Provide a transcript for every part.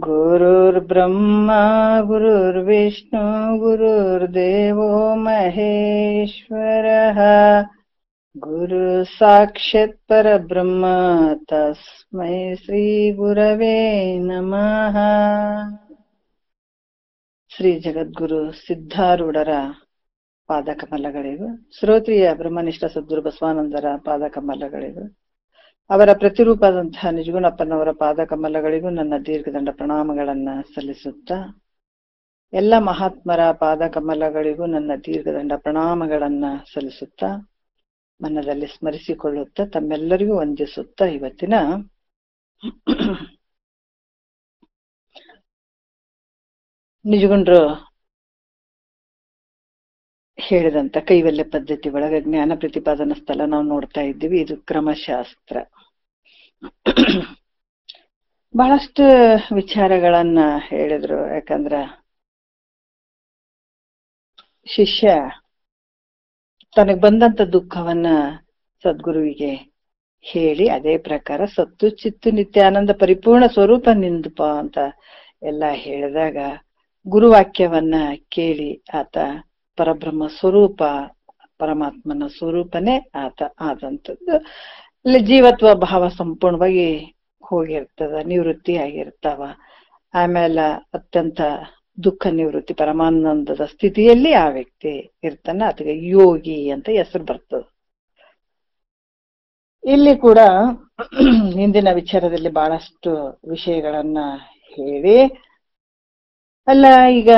गुरुर्ब्रह्मा गुरुर्विष्णु गुरुर्देवो महेश्वरः गुरु साक्षात् परब्रह्म तस्मै श्री गुरवे नमः। ಶ್ರೀ ಜಗದ್ಗುರು ಸಿದ್ಧಾರೂಢರ ಪಾದಕಮಲಗಳಿಗೂ, ಶ್ರೋತ್ರಿಯ ಬ್ರಹ್ಮನಿಷ್ಠ ಸದ್ಗುರು ಬಸವಾನಂದರ ಪಾದಕಮಲಗಳಿಗೂ, ಅವರ ಪ್ರತಿರೂಪದಂತಹ ನಿಜಗುಣಪ್ಪನವರ ಪಾದಕಮಲಗಳಿಗೂ ನನ್ನ ದೀರ್ಘದಂಡ ಪ್ರಣಾಮಗಳನ್ನ ಸಲ್ಲಿಸುತ್ತಾ, ಎಲ್ಲ ಮಹಾತ್ಮರ ಪಾದಕಮಲಗಳಿಗೂ ನನ್ನ ದೀರ್ಘದಂಡ ಪ್ರಣಾಮಗಳನ್ನ ಸಲ್ಲಿಸುತ್ತಾ, ಮನದಲ್ಲಿ ಸ್ಮರಿಸಿಕೊಳ್ಳುತ್ತಾ, ತಮ್ಮೆಲ್ಲರಿಗೂ ವಂದಿಸುತ್ತಾ, ಇವತ್ತಿನ ನಿಜಗುಂಡ್ರು ಹೇಳಿದಂತ ಕೈವಲ್ಯ ಪದ್ಧತಿ ಒಳಗೆ ಜ್ಞಾನ ಪ್ರತಿಪಾದನಾ ಸ್ಥಳ ನಾವು ನೋಡ್ತಾ ಇದ್ದೀವಿ. ಇದು ಕ್ರಮಶಾಸ್ತ್ರ. ಬಹಳಷ್ಟು ವಿಚಾರಗಳನ್ನ ಹೇಳಿದ್ರು. ಯಾಕಂದ್ರ ಶಿಷ್ಯ ತನಗ್ ಬಂದಂತ ದುಃಖವನ್ನ ಸದ್ಗುರುವಿಗೆ ಹೇಳಿ, ಅದೇ ಪ್ರಕಾರ ಸತ್ತು ಚಿತ್ತು ನಿತ್ಯಾನಂದ ಪರಿಪೂರ್ಣ ಸ್ವರೂಪ ನಿಂದಪ ಅಂತ ಎಲ್ಲ ಹೇಳಿದಾಗ, ಗುರುವಾಕ್ಯವನ್ನ ಕೇಳಿ ಆತ ಪರಬ್ರಹ್ಮ ಸ್ವರೂಪ, ಪರಮಾತ್ಮನ ಸ್ವರೂಪನೇ ಆತ ಆದಂಥದ್ದು. ಇಲ್ಲಿ ಜೀವತ್ವ ಭಾವ ಸಂಪೂರ್ಣವಾಗಿ ಹೋಗಿರ್ತದ, ನಿವೃತ್ತಿ ಆಗಿರ್ತಾವ. ಆಮೇಲೆ ಅತ್ಯಂತ ದುಃಖ ನಿವೃತ್ತಿ ಪರಮಾನಂದದ ಸ್ಥಿತಿಯಲ್ಲಿ ಆ ವ್ಯಕ್ತಿ ಇರ್ತಾನ. ಅದಕ್ಕೆ ಯೋಗಿ ಅಂತ ಹೆಸರು ಬರ್ತದ. ಇಲ್ಲಿ ಕೂಡ ಹಿಂದಿನ ವಿಚಾರದಲ್ಲಿ ಬಹಳಷ್ಟು ವಿಷಯಗಳನ್ನ ಹೇಳಿ, ಅಲ್ಲ ಈಗ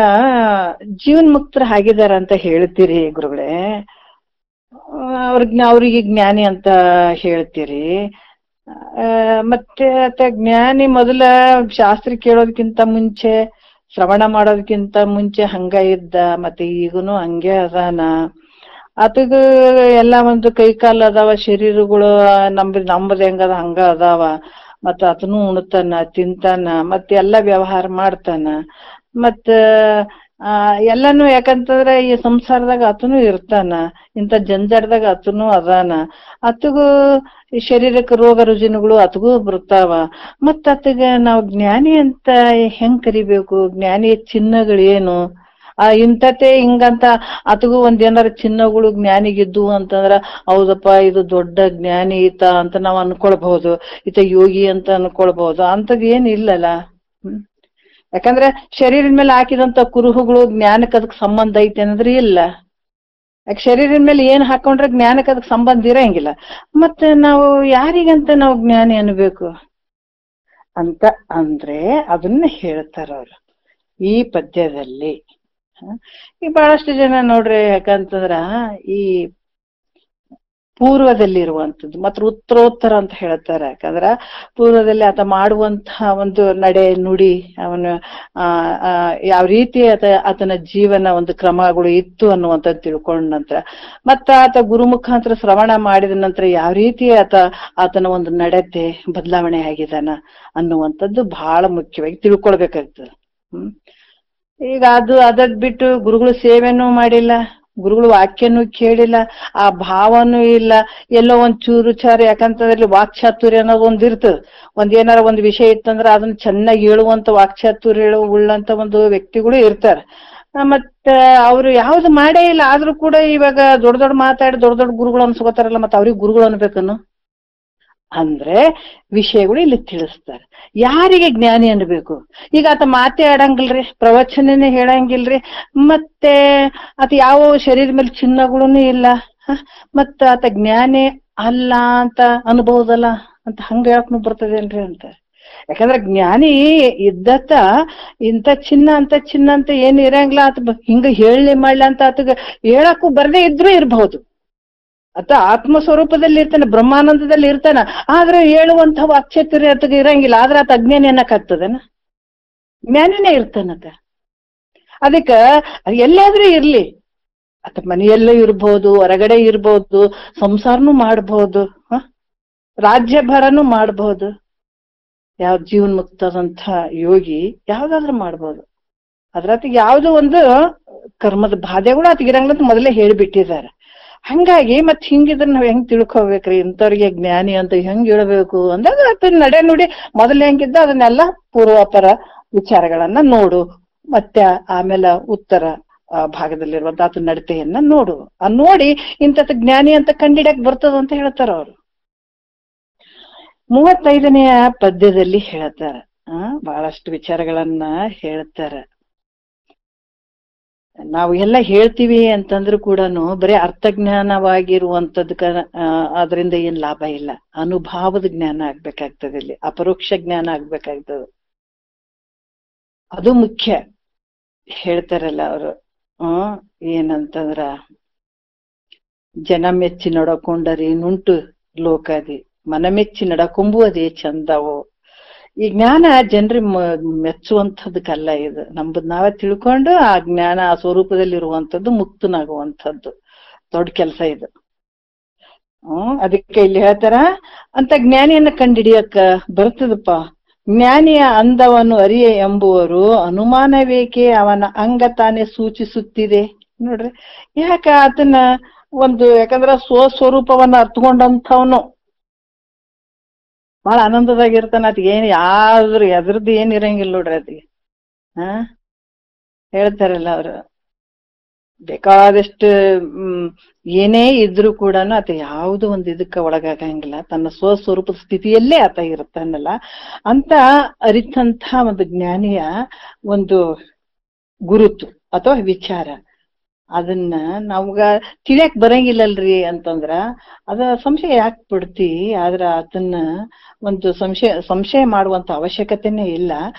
ಜೀವನ್ಮುಕ್ತರ ಆಗಿದಾರ ಅಂತ ಹೇಳ್ತೀರಿ ಗುರುಗಳೇ, ಅವ್ರಿಗೆ ಜ್ಞಾನಿ ಅಂತ ಹೇಳ್ತೀರಿ. ಮತ್ತೆ ಜ್ಞಾನಿ ಮೊದಲ ಶಾಸ್ತ್ರ ಕೇಳೋದಕ್ಕಿಂತ ಮುಂಚೆ, ಶ್ರವಣ ಮಾಡೋದಕ್ಕಿಂತ ಮುಂಚೆ ಹಂಗ ಇದ್ದ, ಮತ್ತೆ ಈಗನು ಹಂಗೆ ಅದಾನ. ಆತಗ ಎಲ್ಲ ಒಂದು ಕೈ ಕಾಲು ಅದಾವ, ಶರೀರಗಳು ನಮ್ಮದು ಹೆಂಗದ ಹಂಗ ಅದಾವ. ಮತ್ತ ಆತನು ಉಣ್ತಾನ, ತಿಂತಾನ, ಮತ್ತೆ ಎಲ್ಲ ವ್ಯವಹಾರ ಮಾಡ್ತಾನ. ಮತ್ತ ಎಲ್ಲಾನು ಯಾಕಂತಂದ್ರ ಈ ಸಂಸಾರದಾಗ ಆತನು ಇರ್ತಾನ, ಇಂಥ ಜಂಜಾಟದಾಗ ಆತನು ಅದಾನ. ಆತಗೂ ಶರೀರಕ್ಕೆ ರೋಗ ರುಜಿನಗಳು ಆತಗೂ ಬರ್ತಾವ. ಮತ್ತ ಆತಗ ನಾವು ಜ್ಞಾನಿ ಅಂತ ಹೆಂಗ್ ಕರಿಬೇಕು? ಜ್ಞಾನಿ ಚಿಹ್ನಗಳೇನು? ಇಂಥತೆ ಹಿಂಗಂತ ಆತಗೂ ಒಂದೇನಾರ ಚಿಹ್ನಗಳು ಜ್ಞಾನಿಗಿದ್ದು ಅಂತಂದ್ರ, ಹೌದಪ್ಪ ಇದು ದೊಡ್ಡ ಜ್ಞಾನಿ ಈತ ಅಂತ ನಾವ್ ಅನ್ಕೊಳ್ಬಹುದು, ಈತ ಯೋಗಿ ಅಂತ ಅನ್ಕೊಳ್ಬಹುದು. ಅಂತದ್ ಏನ್ ಇಲ್ಲಲ್ಲ. ಯಾಕಂದ್ರೆ ಶರೀರದ ಮೇಲೆ ಹಾಕಿದಂತ ಕುರುಹುಗಳು ಜ್ಞಾನಕ್ಕೆ ಅದಕ್ಕೆ ಸಂಬಂಧ ಐತೆ ಅನ್ನೋದ್ರೆ ಇಲ್ಲ. ಯಾಕೆ ಶರೀರದ ಮೇಲೆ ಏನ್ ಹಾಕೊಂಡ್ರೆ ಜ್ಞಾನಕ್ಕೆ ಅದಕ್ಕೆ ಸಂಬಂಧ ಇರಂಗಿಲ್ಲ. ಮತ್ತೆ ನಾವು ಯಾರಿಗಂತ ನಾವು ಜ್ಞಾನಿ ಅನ್ಬೇಕು ಅಂತ ಅಂದ್ರೆ ಅದನ್ನ ಹೇಳ್ತಾರ ಅವ್ರು ಈ ಪದ್ಯದಲ್ಲಿ. ಈ ಬಹಳಷ್ಟು ಜನ ನೋಡ್ರಿ, ಯಾಕಂತಂದ್ರ ಈ ಪೂರ್ವದಲ್ಲಿರುವಂಥದ್ದು ಮತ್ತು ಉತ್ತರೋತ್ತರ ಅಂತ ಹೇಳ್ತಾರೆ. ಯಾಕಂದ್ರ ಪೂರ್ವದಲ್ಲಿ ಆತ ಮಾಡುವಂತಹ ಒಂದು ನಡೆ ನುಡಿ, ಅವನ ಯಾವ ರೀತಿ ಆತನ ಜೀವನ ಒಂದು ಕ್ರಮಗಳು ಇತ್ತು ಅನ್ನುವಂಥದ್ದು ತಿಳ್ಕೊಂಡ ನಂತರ, ಮತ್ತ ಆತ ಗುರು ಮುಖಾಂತರ ಶ್ರವಣ ಮಾಡಿದ ನಂತರ ಯಾವ ರೀತಿ ಆತನ ಒಂದು ನಡತೆ ಬದಲಾವಣೆ ಆಗಿದಾನ ಅನ್ನುವಂಥದ್ದು ಬಹಳ ಮುಖ್ಯವಾಗಿ ತಿಳ್ಕೊಳ್ಬೇಕಾಗ್ತದೆ. ಈಗ ಅದದ್ ಬಿಟ್ಟು ಗುರುಗಳು ಸೇವೆನೂ ಮಾಡಿಲ್ಲ, ಗುರುಗಳು ವಾಕ್ಯನೂ ಕೇಳಿಲ್ಲ, ಆ ಭಾವನೂ ಇಲ್ಲ, ಎಲ್ಲೋ ಒಂದ್ ಚೂರು ಚಾರು. ಯಾಕಂತಂದ್ರೆ ವಾಕ್ಚಾತುರ್ಯ ಅನ್ನೋದು ಒಂದ್ ಇರ್ತದ. ಏನಾರ ಒಂದ್ ವಿಷಯ ಇತ್ತಂದ್ರ ಅದನ್ನ ಚೆನ್ನಾಗಿ ಹೇಳುವಂತ ವಾಕ್ಚಾತುರ್ಯ ಉಳ್ಳಂತ ಒಂದು ವ್ಯಕ್ತಿಗಳು ಇರ್ತಾರ. ಮತ್ತ ಅವ್ರು ಯಾವ್ದು ಮಾಡೇ ಇಲ್ಲ, ಆದ್ರೂ ಕೂಡ ಇವಾಗ ದೊಡ್ಡ ಮಾತಾಡಿ ದೊಡ್ಡ ಗುರುಗಳು ಅನ್ಸ್ಕೋತಾರಲ್ಲ, ಮತ್ತೆ ಅವ್ರಿಗೆ ಗುರುಗಳು ಅನ್ಬೇಕನ್ನು ಅಂದ್ರೆ ವಿಷಯಗಳು ಇಲ್ಲಿ ತಿಳಿಸ್ತಾರೆ. ಯಾರಿಗೆ ಜ್ಞಾನಿ ಅನ್ಬೇಕು? ಈಗ ಆತ ಮಾತೇ ಆಡಂಗಿಲ್ರಿ, ಪ್ರವಚನನೇ ಹೇಳಂಗಿಲ್ರಿ, ಮತ್ತೆ ಆತ ಯಾವ ಶರೀರ ಮೇಲೆ ಚಿಹ್ನಗಳೂ ಇಲ್ಲ, ಮತ್ತ ಆತ ಜ್ಞಾನಿ ಅಲ್ಲ ಅಂತ ಅನ್ಬಹುದಲ್ಲ ಅಂತ ಹಂಗ ಹೇಳಕ್ನು ಬರ್ತದೇನ್ರಿ ಅಂತ. ಯಾಕಂದ್ರೆ ಜ್ಞಾನಿ ಇದ್ದತ್ತ ಇಂಥ ಚಿನ್ನ ಅಂತ ಏನು ಇರಂಗಿಲ್ಲ. ಆತ ಹಿಂಗ ಹೇಳಿ ಮಾಡ್ಲ ಅಂತ ಆತಗ ಹೇಳಕ್ಕೂ ಬರದೇ ಇದ್ರೂ ಇರ್ಬಹುದು. ಆತ ಆತ್ಮ ಸ್ವರೂಪದಲ್ಲಿ ಇರ್ತಾನೆ, ಬ್ರಹ್ಮಾನಂದದಲ್ಲಿ ಇರ್ತಾನ. ಆದ್ರೆ ಹೇಳುವಂತ ವಾಕ್ಚಾತುರ್ಯ ಆತಗ ಇರಂಗಿಲ್ಲ. ಆದ್ರೆ ಆತ ಅಜ್ಞಾನಿ ಅನ್ನಕ್ಕಾಗ್ತದನ? ಜ್ಞಾನಿನೇ ಇರ್ತಾನತ. ಅದಕ್ಕ ಎಲ್ಲಾದ್ರೂ ಇರ್ಲಿ, ಆತ ಮನೆಯಲ್ಲೂ ಇರ್ಬೋದು, ಹೊರಗಡೆ ಇರ್ಬೋದು, ಸಂಸಾರನು ಮಾಡ್ಬಹುದು, ರಾಜ್ಯಭಾರನು ಮಾಡ್ಬಹುದು. ಯಾವ ಜೀವನ್ಮುಕ್ತದಂಥ ಯೋಗಿ ಯಾವ್ದಾದ್ರೂ ಮಾಡ್ಬೋದು. ಅದ್ರಾತಿಗೆ ಯಾವ್ದು ಒಂದು ಕರ್ಮದ ಬಾಧೆಗಳು ಆತಗಿರಂಗಿಲ್ಲ ಅಂತ ಮೊದಲೇ ಹೇಳಿಬಿಟ್ಟಿದ್ದಾರೆ. ಹಂಗಾಗಿ ಮತ್ ಹಿಂಗಿದ್ರ ನಾವ್ ಹೆಂಗ್ ತಿಳ್ಕೊಬೇಕ್ರಿ, ಇಂಥವ್ರಿಗೆ ಜ್ಞಾನಿ ಅಂತ ಹೆಂಗ್ ಹೇಳ್ಬೇಕು ಅಂದಾಗ ಅದನ್ನ ನಡೆ ನುಡಿ ಮೊದಲು ಹೆಂಗಿದ್ದ ಅದನ್ನೆಲ್ಲ ಪೂರ್ವಾಪರ ವಿಚಾರಗಳನ್ನ ನೋಡು, ಮತ್ತೆ ಆಮೇಲೆ ಉತ್ತರ ಭಾಗದಲ್ಲಿರುವಂತ ಆತ ನಡತೆಯನ್ನ ನೋಡು, ನೋಡಿ ಇಂಥದ್ ಜ್ಞಾನಿ ಅಂತ ಕಂಡಿಡಕ್ ಬರ್ತದ ಅಂತ ಹೇಳ್ತಾರ ಅವ್ರು. 35ನೆಯ ಪದ್ಯದಲ್ಲಿ ಹೇಳ್ತಾರ, ಬಹಳಷ್ಟು ವಿಚಾರಗಳನ್ನ ಹೇಳ್ತಾರ. ನಾವು ಎಲ್ಲ ಹೇಳ್ತೀವಿ ಅಂತಂದ್ರೂ ಕೂಡ ಬರೀ ಅರ್ಥಜ್ಞಾನವಾಗಿರುವಂತದ್ಕ ಅದರಿಂದ ಏನ್ ಲಾಭ ಇಲ್ಲ, ಅನುಭಾವದ ಜ್ಞಾನ ಆಗ್ಬೇಕಾಗ್ತದೆ, ಇಲ್ಲಿ ಅಪರೋಕ್ಷ ಜ್ಞಾನ ಆಗ್ಬೇಕಾಗ್ತದೆ, ಅದು ಮುಖ್ಯ. ಹೇಳ್ತಾರಲ್ಲ ಅವರು ಏನಂತಂದ್ರ ಜನ ಮೆಚ್ಚಿ ನಡಕೊಂಡರಿ ನುಂಟು ಲೋಕದಿ, ಮನ ಮೆಚ್ಚಿ ನಡಕೊಂಬುವುದೇ ಚಂದವೋ. ಈ ಜ್ಞಾನ ಜನರಿ ಮೆಚ್ಚುವಂಥದ್ದಕ್ಕಲ್ಲ, ಇದು ನಮ್ದು ನಾವೇ ತಿಳ್ಕೊಂಡು ಆ ಜ್ಞಾನ ಆ ಸ್ವರೂಪದಲ್ಲಿರುವಂಥದ್ದು ಮುಕ್ತನಾಗುವಂಥದ್ದು ದೊಡ್ಡ ಕೆಲಸ ಇದು. ಅದಕ್ಕೆ ಇಲ್ಲಿ ಹೇಳ್ತಾರ, ಅಂತ ಜ್ಞಾನಿಯನ್ನ ಕಂಡಿಡಿಯಕ್ಕ ಬರ್ತದಪ್ಪ. ಜ್ಞಾನಿಯ ಅಂದವನ್ನು ಅರಿಯ ಎಂಬುವರು ಅನುಮಾನವೇಕೆ, ಅವನ ಅಂಗ ತಾನೇ ಸೂಚಿಸುತ್ತಿದೆ. ನೋಡ್ರಿ, ಯಾಕ ಅದನ್ನ ಯಾಕಂದ್ರ ಸ್ವಸ್ವರೂಪವನ್ನ ಅರ್ಥಕೊಂಡಂಥವನು ಬಹಳ ಆನಂದದಾಗಿರ್ತಾನ. ಅತಿಗೆ ಏನ್ ಎದ್ರದ್ದು ಏನ್ ಇರಂಗಿಲ್ಲ ನೋಡ್ರಿ ಅತಿಗೆ. ಹೇಳ್ತಾರಲ್ಲ ಅವ್ರು, ಬೇಕಾದಷ್ಟು ಏನೇ ಇದ್ರೂ ಕೂಡ ಆತ ಯಾವುದು ಒಂದು ಇದಕ್ಕ ಒಳಗಾಗಂಗಿಲ್ಲ, ತನ್ನ ಸ್ವಸ್ವರೂಪದ ಸ್ಥಿತಿಯಲ್ಲೇ ಆತ ಇರ್ತಾನಲ್ಲ ಅಂತ ಅರಿತಂಥ ಒಂದು ಜ್ಞಾನಿಯ ಒಂದು ಗುರುತು ಅಥವಾ ವಿಚಾರ. ಅದನ್ನ ನಮ್ಗ ತಿಳಿಯಕ್ ಬರಂಗಿಲ್ಲಲ್ರಿ ಅಂತಂದ್ರ ಅದ ಸಂಶಯ ಯಾಕೆ ಬಿಡ್ತಿ. ಆದ್ರ ಅದನ್ನ ಒಂದು ಸಂಶಯ ಮಾಡುವಂತ ಅವಶ್ಯಕತೆನೇ ಇಲ್ಲ.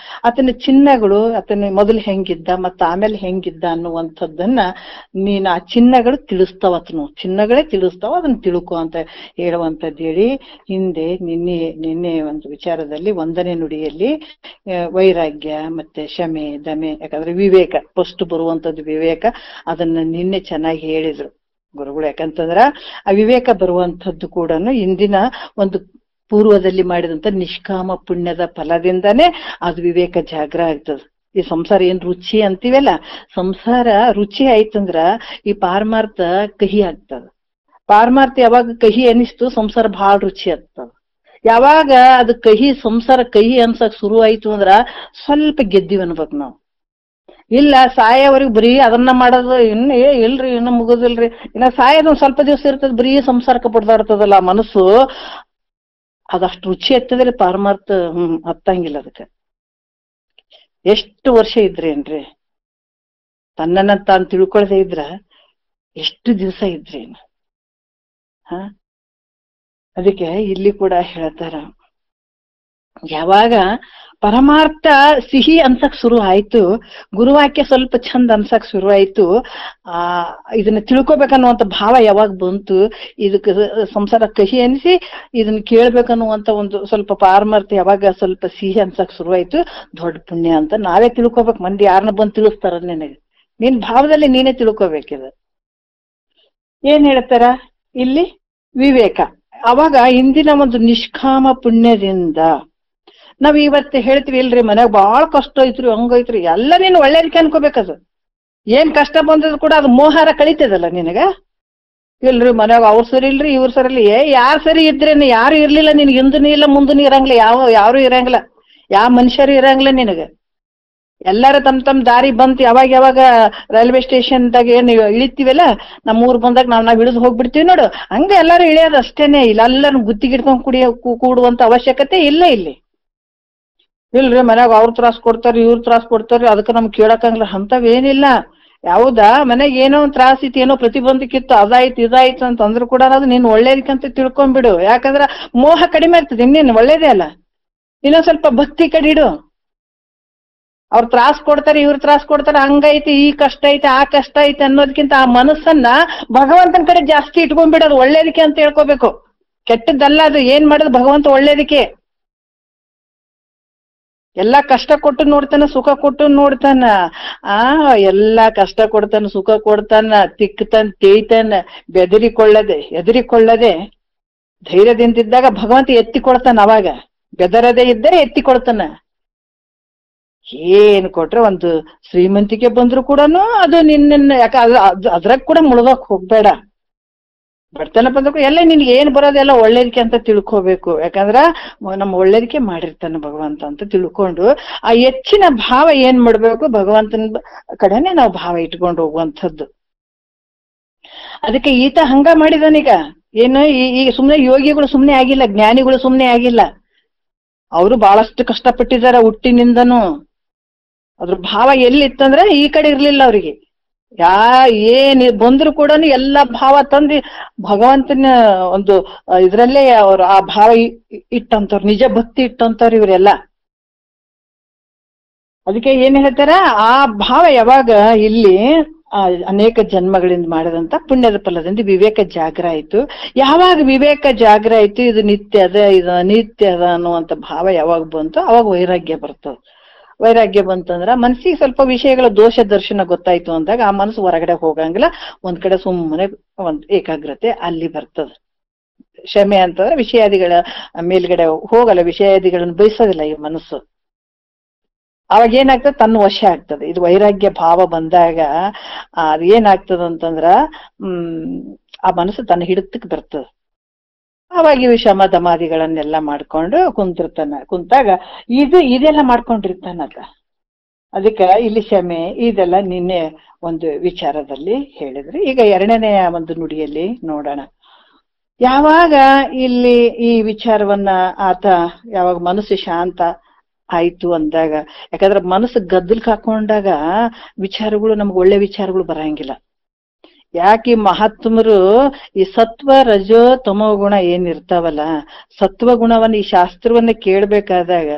ಆತನ ಚಿಹ್ನಗಳು, ಆತನ ಮೊದಲು ಹೆಂಗಿದ್ದ ಮತ್ತ ಆಮೇಲೆ ಹೆಂಗಿದ್ದ ಅನ್ನುವಂಥದ್ದನ್ನ ನೀನ್ ಆ ಚಿಹ್ನಗಳು ತಿಳಿಸ್ತಾವ, ಚಿಹ್ನಗಳೇ ತಿಳಿಸ್ತಾವ, ಅದನ್ನ ತಿಳ್ಕೊ ಅಂತ ಹೇಳುವಂಥದ್ದು ಹೇಳಿ ಹಿಂದೆ ನಿನ್ನೆ ಒಂದು ವಿಚಾರದಲ್ಲಿ 1ನೇ ನುಡಿಯಲ್ಲಿ ವೈರಾಗ್ಯ ಮತ್ತೆ ಶಮೆ ದಮೆ, ಯಾಕಂದ್ರೆ ವಿವೇಕ ಫಸ್ಟ್ ಬರುವಂತದ್ದು ವಿವೇಕ, ಅದನ್ನ ನಿನ್ನೆ ಚೆನ್ನಾಗಿ ಹೇಳಿದ್ರು ಗುರುಗಳು. ಯಾಕಂತಂದ್ರ ಆ ವಿವೇಕ ಬರುವಂತದ್ದು ಕೂಡ ಇಂದಿನ ಒಂದು ಪೂರ್ವದಲ್ಲಿ ಮಾಡಿದಂತ ನಿಷ್ಕಾಮ ಪುಣ್ಯದ ಫಲದಿಂದಾನೇ ಅದು ವಿವೇಕ ಜಾಗ್ರ ಆಗ್ತದ. ಈ ಸಂಸಾರ ಏನ್ ರುಚಿ ಅಂತೀವಲ್ಲ, ಸಂಸಾರ ರುಚಿ ಆಯ್ತಂದ್ರ ಈ ಪಾರಮಾರ್ಥ ಕಹಿ ಆಗ್ತದ. ಪಾರಮಾರ್ಥ ಯಾವಾಗ ಕಹಿ ಅನಿಸ್ತು, ಸಂಸಾರ ಬಹಳ ರುಚಿ ಆಗ್ತದ. ಯಾವಾಗ ಅದು ಕಹಿ, ಸಂಸಾರ ಕಹಿ ಅನ್ಸಕ್ ಶುರು ಆಯ್ತು ಅಂದ್ರ ಸ್ವಲ್ಪ ಗೆದ್ದಿವ್ ಅನ್ಬೇಕು ನಾವು. ಇಲ್ಲ ಸಾಯವರೆಗೂ ಬರೀ ಅದನ್ನ ಮಾಡೋದು, ಇಲ್ರಿ ಇನ್ನು ಮುಗುದಿಲ್ರಿ, ಇನ್ನ ಸಾಯೋದ್ ಒಂದ್ ಸ್ವಲ್ಪ ದಿವಸ ಇರ್ತದ, ಬರೀ ಸಂಸಾರಕ್ಕೆ ಪಡ್ದಾಡ್ತದಲ್ಲ ಮನಸ್ಸು, ಅದಷ್ಟು ರುಚಿ ಹತ್ತದ್ರಿ ಪಾರಮಾರ್ಥ ಹತ್ತಂಗಿಲ್ಲ. ಅದಕ್ಕೆ ಎಷ್ಟು ವರ್ಷ ಇದ್ರೇನ್ರಿ, ತನ್ನನ್ನ ತಾನು ತಿಳ್ಕೊಳ್ದೆ ಇದ್ರ ಎಷ್ಟು ದಿವಸ ಇದ್ರೇನು. ಅದಕ್ಕೆ ಇಲ್ಲಿ ಕೂಡ ಹೇಳ್ತಾರ, ಯಾವಾಗ ಪರಮಾರ್ಥ ಸಿಹಿ ಅನ್ಸಕ್ ಶುರು ಆಯ್ತು, ಗುರುವಾಕ್ಯ ಸ್ವಲ್ಪ ಚಂದ ಅನ್ಸಕ್ ಶುರು ಆಯ್ತು, ಇದನ್ನ ತಿಳ್ಕೊಬೇಕನ್ನುವಂತ ಭಾವ ಯಾವಾಗ ಬಂತು, ಇದಕ್ಕೆ ಸಂಸಾರ ಕಹಿ ಅನಿಸಿ ಇದನ್ನ ಕೇಳ್ಬೇಕನ್ನುವಂತ ಒಂದು ಸ್ವಲ್ಪ ಪಾರಮಾರ್ಥ ಯಾವಾಗ ಸ್ವಲ್ಪ ಸಿಹಿ ಅನ್ಸಕ್ ಶುರು ಆಯ್ತು, ದೊಡ್ಡ ಪುಣ್ಯ ಅಂತ ನಾವೇ ತಿಳ್ಕೊಬೇಕು. ಮಂದಿ ಯಾರನ್ನ ಬಂದು ತಿಳಿಸ್ತಾರ ನಿನಗೆ, ನಿನ್ ಭಾವದಲ್ಲಿ ನೀನೇ ತಿಳ್ಕೊಬೇಕಿದೆ. ಏನ್ ಹೇಳ್ತಾರ ಇಲ್ಲಿ ವಿವೇಕ. ಅವಾಗ ಇಂದಿನ ಒಂದು ನಿಷ್ಕಾಮ ಪುಣ್ಯದಿಂದ ನಾವ್ ಇವತ್ತು ಹೇಳ್ತೀವಿ, ಇಲ್ರಿ ಮನ್ಯಾಗ ಬಾಳ ಕಷ್ಟ ಐತ್ರಿ, ಹಂಗೈತ್ರಿ, ಎಲ್ಲ ನೀನ್ ಒಳ್ಳೇದಕ್ಕೆ ಅನ್ಕೋಬೇಕದು. ಏನ್ ಕಷ್ಟ ಬಂದದ್ ಕೂಡ ಅದು ಮೋಹಾರ ಕಳಿತದಲ್ಲ ನಿನಗ. ಇಲ್ರಿ ಮನ್ಯಾಗ ಅವ್ರ ಸರಿ ಇಲ್ರಿ ಇವ್ರ ಸರಿ ಇಲ್ಲ, ಯಾರು ಸರಿ ಇದ್ರೇನು, ಯಾರು ಇರ್ಲಿಲ್ಲ ನಿನ್ಗೆ, ಹಿಂದೂ ಇಲ್ಲ ಮುಂದೂ ಇರಂಗಿಲ್ಲ, ಯಾರು ಇರಂಗಿಲ್ಲ, ಯಾವ ಮನುಷ್ಯರು ಇರಂಗಿಲ್ಲ ನಿನಗ. ಎಲ್ಲಾರು ತಮ್ ದಾರಿ ಬಂತು. ಯಾವಾಗ ರೈಲ್ವೆ ಸ್ಟೇಷನ್ದಾಗ ಏನ್ ಇಳಿತೀವಲ್ಲ, ನಮ್ಮೂರ್ ಬಂದಾಗ ನಾವ್ ಇಳಿದು ಹೋಗ್ಬಿಡ್ತೀವಿ ನೋಡು, ಹಂಗ ಎಲ್ಲಾರು ಇಳಿಯೋದು ಅಷ್ಟೇನೆ. ಇಲ್ಲ ಎಲ್ಲಾರು ಗುತ್ತಿಗಿಡ್ಕೊಂಡ್ ಕೂಡುವಂತ ಅವಶ್ಯಕತೆ ಇಲ್ಲ ಇಲ್ಲಿ. ಇಲ್ರಿ ಮನ್ಯಾಗ ಅವ್ರ ತ್ರಾಸ್ ಕೊಡ್ತಾರ್ರಿ, ಇವ್ರ ತ್ರಾಸ್ ಕೊಡ್ತಾರ್ರಿ, ಅದಕ್ಕೆ ನಮ್ಗೆ ಕೇಳಕ್ಕಂಗಿಲ್ಲ, ಅಂತವೇನಿಲ್ಲ. ಯಾವ್ದಾ ಮನೆಗೆ ಏನೋ ಒಂದ್ ತ್ರಾಸ ಇತ್ತು, ಏನೋ ಪ್ರತಿಬಂಧಕ್ಕಿತ್ತು, ಅದಾಯ್ತು ಇದಾಯ್ತು ಅಂತಂದ್ರು ಕೂಡ ಅದು ನೀನ್ ಒಳ್ಳೇದಕ್ಕಂತ ತಿಳ್ಕೊಂಡ್ಬಿಡು. ಯಾಕಂದ್ರ ಮೋಹ ಕಡಿಮೆ ಆಗ್ತದೆ, ಇನ್ನೇನು ಒಳ್ಳೇದೇ ಅಲ್ಲ. ಇನ್ನೊಂದ್ ಸ್ವಲ್ಪ ಭಕ್ತಿ ಕಡೆ ಇಡು. ಅವ್ರ ತ್ರಾಸ್ ಕೊಡ್ತಾರೆ, ಇವ್ರ ತ್ರಾಸ್ ಕೊಡ್ತಾರೆ, ಹಂಗೈತಿ, ಈ ಕಷ್ಟ ಐತಿ, ಆ ಕಷ್ಟ ಐತಿ ಅನ್ನೋದಕ್ಕಿಂತ ಆ ಮನಸ್ಸನ್ನ ಭಗವಂತನ ಕಡೆ ಜಾಸ್ತಿ ಇಟ್ಕೊಂಡ್ಬಿಡೋದು, ಒಳ್ಳೇದಕ್ಕೆ ಅಂತ ಹೇಳ್ಕೋಬೇಕು. ಕೆಟ್ಟದ್ದಲ್ಲ ಅದು. ಏನ್ ಮಾಡೋದು ಭಗವಂತ ಒಳ್ಳೇದಕ್ಕೆ. ಎಲ್ಲಾ ಕಷ್ಟ ಕೊಟ್ಟು ನೋಡ್ತಾನ, ಸುಖ ಕೊಟ್ಟು ನೋಡ್ತಾನ. ಎಲ್ಲಾ ಕಷ್ಟ ಕೊಡ್ತಾನ, ಸುಖ ಕೊಡ್ತಾನ, ತಿಕ್ತಾನ, ತೇಯ್ತಾನ. ಎದುರಿಕೊಳ್ಳದೆ ಧೈರ್ಯದಿಂದಿದ್ದಾಗ ಭಗವಂತ ಎತ್ತಿಕೊಡ್ತಾನ. ಅವಾಗ ಬೆದರದೇ ಇದ್ದರೆ ಎತ್ತಿಕೊಡ್ತಾನ. ಏನ್ ಕೊಟ್ರೆ ಒಂದು ಶ್ರೀಮಂತಿಕೆ ಬಂದ್ರು ಕೂಡ ಅದು ನಿನ್ನ, ಯಾಕ ಅದ್ರಾಗ ಕೂಡ ಮುಳುಗಕ್ ಹೋಗ್ಬೇಡ. ಬಡತನ ಬಂದ್ರು ಎಲ್ಲ ನಿನ್ಗೆ ಏನ್ ಬರೋದೆಲ್ಲ ಒಳ್ಳೇದಕ್ಕೆ ಅಂತ ತಿಳ್ಕೋಬೇಕು. ಯಾಕಂದ್ರ ನಮ್ಮ ಒಳ್ಳೇದಕ್ಕೆ ಮಾಡಿರ್ತಾನೆ ಭಗವಂತ ಅಂತ ತಿಳ್ಕೊಂಡು ಆ ಹೆಚ್ಚಿನ ಭಾವ ಏನ್ ಮಾಡ್ಬೇಕು, ಭಗವಂತನ ಕಡೆನೆ ನಾವು ಭಾವ ಇಟ್ಕೊಂಡು ಹೋಗುವಂಥದ್ದು. ಅದಕ್ಕೆ ಈತ ಹಂಗ ಮಾಡಿದನೀಗ. ಏನು ಈಗ ಸುಮ್ನೆ ಯೋಗಿಗಳು ಸುಮ್ನೆ ಆಗಿಲ್ಲ, ಜ್ಞಾನಿಗಳು ಸುಮ್ನೆ ಆಗಿಲ್ಲ. ಅವರು ಬಹಳಷ್ಟು ಕಷ್ಟಪಟ್ಟಿದಾರ ಹುಟ್ಟಿನಿಂದನೂ. ಅದ್ರ ಭಾವ ಎಲ್ಲಿತ್ತಂದ್ರೆ ಈ ಕಡೆ ಇರ್ಲಿಲ್ಲ ಅವ್ರಿಗೆ. ಏನ್ ಬಂದ್ರು ಕೂಡ ಎಲ್ಲಾ ಭಾವ ತಂದು ಭಗವಂತನ ಒಂದು ಇದ್ರಲ್ಲೇ ಅವ್ರು ಆ ಭಾವ ಇಟ್ಟಂತವ್ರು, ನಿಜ ಭಕ್ತಿ ಇಟ್ಟಂತವ್ರು ಇವರೆಲ್ಲ. ಅದಕ್ಕೆ ಏನ್ ಹೇಳ್ತಾರ, ಆ ಭಾವ ಯಾವಾಗ ಇಲ್ಲಿ ಅನೇಕ ಜನ್ಮಗಳಿಂದ ಮಾಡಿದಂತ ಪುಣ್ಯದ ಫಲದಿಂದ ವಿವೇಕ ಜಾಗ್ರ ಆಯ್ತು. ಯಾವಾಗ ವಿವೇಕ ಜಾಗ್ರ ಆಯ್ತು, ಇದು ನಿತ್ಯ ಅದ, ಇದು ಅನಿತ್ಯ ಅದ ಅನ್ನುವಂತ ಭಾವ ಯಾವಾಗ ಬಂತು, ಅವಾಗ ವೈರಾಗ್ಯ ಬರ್ತದ. ವೈರಾಗ್ಯ ಬಂತಂದ್ರ ಮನಸ್ಸಿಗೆ ಸ್ವಲ್ಪ ವಿಷಯಗಳ ದೋಷ ದರ್ಶನ ಗೊತ್ತಾಯ್ತು ಅಂದಾಗ ಆ ಮನಸ್ಸು ಹೊರಗಡೆ ಹೋಗಂಗಿಲ್ಲ, ಒಂದ್ ಕಡೆ ಸುಮ್ಮನೆ ಒಂದ್ ಏಕಾಗ್ರತೆ ಅಲ್ಲಿ ಬರ್ತದ. ಕ್ಷಮೆ ಅಂತಂದ್ರೆ ವಿಷಯಾದಿಗಳ ಮೇಲ್ಗಡೆ ಹೋಗಲ್ಲ, ವಿಷಯಾದಿಗಳನ್ನು ಬಯಸೋದಿಲ್ಲ ಈ ಮನಸ್ಸು. ಅವಾಗ ಏನಾಗ್ತದೆ, ತನ್ನ ವಶ ಆಗ್ತದೆ. ಇದು ವೈರಾಗ್ಯ ಭಾವ ಬಂದಾಗ ಅದೇನಾಗ್ತದ ಅಂತಂದ್ರ ಆ ಮನಸ್ಸು ತನ್ನ ಹಿಡಿತಕ್ಕೆ ಬರ್ತದೆ. ಅವಾಗ ಇವು ಶಮ ದಮಾದಿಗಳನ್ನೆಲ್ಲ ಮಾಡ್ಕೊಂಡು ಕುಂತಾಗ ಇದೆಲ್ಲ ಮಾಡ್ಕೊಂಡಿರ್ತಾನಲ್ಲ. ಅದಕ್ಕೆ ಇಲ್ಲಿ ಶಮೆ ಇದೆಲ್ಲ ನಿನ್ನೆ ಒಂದು ವಿಚಾರದಲ್ಲಿ ಹೇಳಿದ್ರಿ. ಈಗ ಎರಡನೆಯ ಒಂದು ನುಡಿಯಲ್ಲಿ ನೋಡೋಣ. ಯಾವಾಗ ಇಲ್ಲಿ ಈ ವಿಚಾರವನ್ನ ಆತ ಯಾವಾಗ ಮನಸ್ಸು ಶಾಂತ ಆಯ್ತು ಅಂದಾಗ, ಯಾಕಂದ್ರೆ ಮನಸ್ಸು ಗದ್ದಲ್ಕ್ ಹಾಕೊಂಡಾಗ ವಿಚಾರಗಳು ನಮ್ಗೆ ಒಳ್ಳೆ ವಿಚಾರಗಳು ಬರಂಗಿಲ್ಲ. ಯಾಕೆ ಮಹಾತ್ಮರು ಈ ಸತ್ವ ರಜೋ ತಮೋ ಗುಣ ಏನಿರ್ತಾವಲ್ಲ, ಸತ್ವ ಗುಣವನ್ನ ಈ ಶಾಸ್ತ್ರವನ್ನ ಕೇಳ್ಬೇಕಾದಾಗ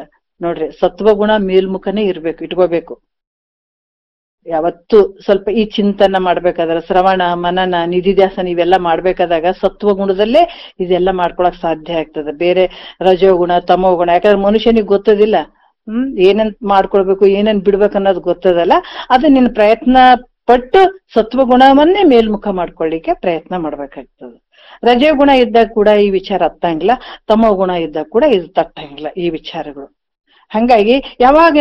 ನೋಡ್ರಿ, ಸತ್ವ ಗುಣ ಮೇಲ್ಮುಖನೇ ಇಟ್ಕೋಬೇಕು. ಯಾವತ್ತು ಸ್ವಲ್ಪ ಈ ಚಿಂತನ ಮಾಡ್ಬೇಕಾದ್ರೆ, ಶ್ರವಣ ಮನನ ನಿಧಿಧ್ಯಾಸನ ಇವೆಲ್ಲ ಮಾಡ್ಬೇಕಾದಾಗ ಸತ್ವ ಗುಣದಲ್ಲೇ ಇದೆಲ್ಲ ಮಾಡ್ಕೊಳಕ್ ಸಾಧ್ಯ ಆಗ್ತದೆ. ಬೇರೆ ರಜೋಗುಣ ತಮೋ ಗುಣ, ಯಾಕಂದ್ರೆ ಮನುಷ್ಯನಿಗೆ ಗೊತ್ತದಿಲ್ಲ ಏನಂತ ಮಾಡ್ಕೊಳ್ಬೇಕು, ಏನನ್ ಬಿಡ್ಬೇಕು ಅನ್ನೋದು ಗೊತ್ತದಲ್ಲ. ಅದು ನಿನ್ನ ಪ್ರಯತ್ನ ಪಟ್ಟು ಸತ್ವಗುಣವನ್ನೇ ಮೇಲ್ಮುಖ ಮಾಡ್ಕೊಳ್ಳಿಕ್ಕೆ ಪ್ರಯತ್ನ ಮಾಡ್ಬೇಕಾಗ್ತದೆ. ರಜೆ ಗುಣ ಇದ್ದಾಗ ಕೂಡ ಈ ವಿಚಾರ ಹತ್ತಂಗಿಲ್ಲ, ತಮೋ ಗುಣ ಇದ್ದಾಗ ಕೂಡ ಇದು ತಟ್ಟಂಗಿಲ್ಲ ಈ ವಿಚಾರಗಳು. ಹಂಗಾಗಿ ಯಾವಾಗ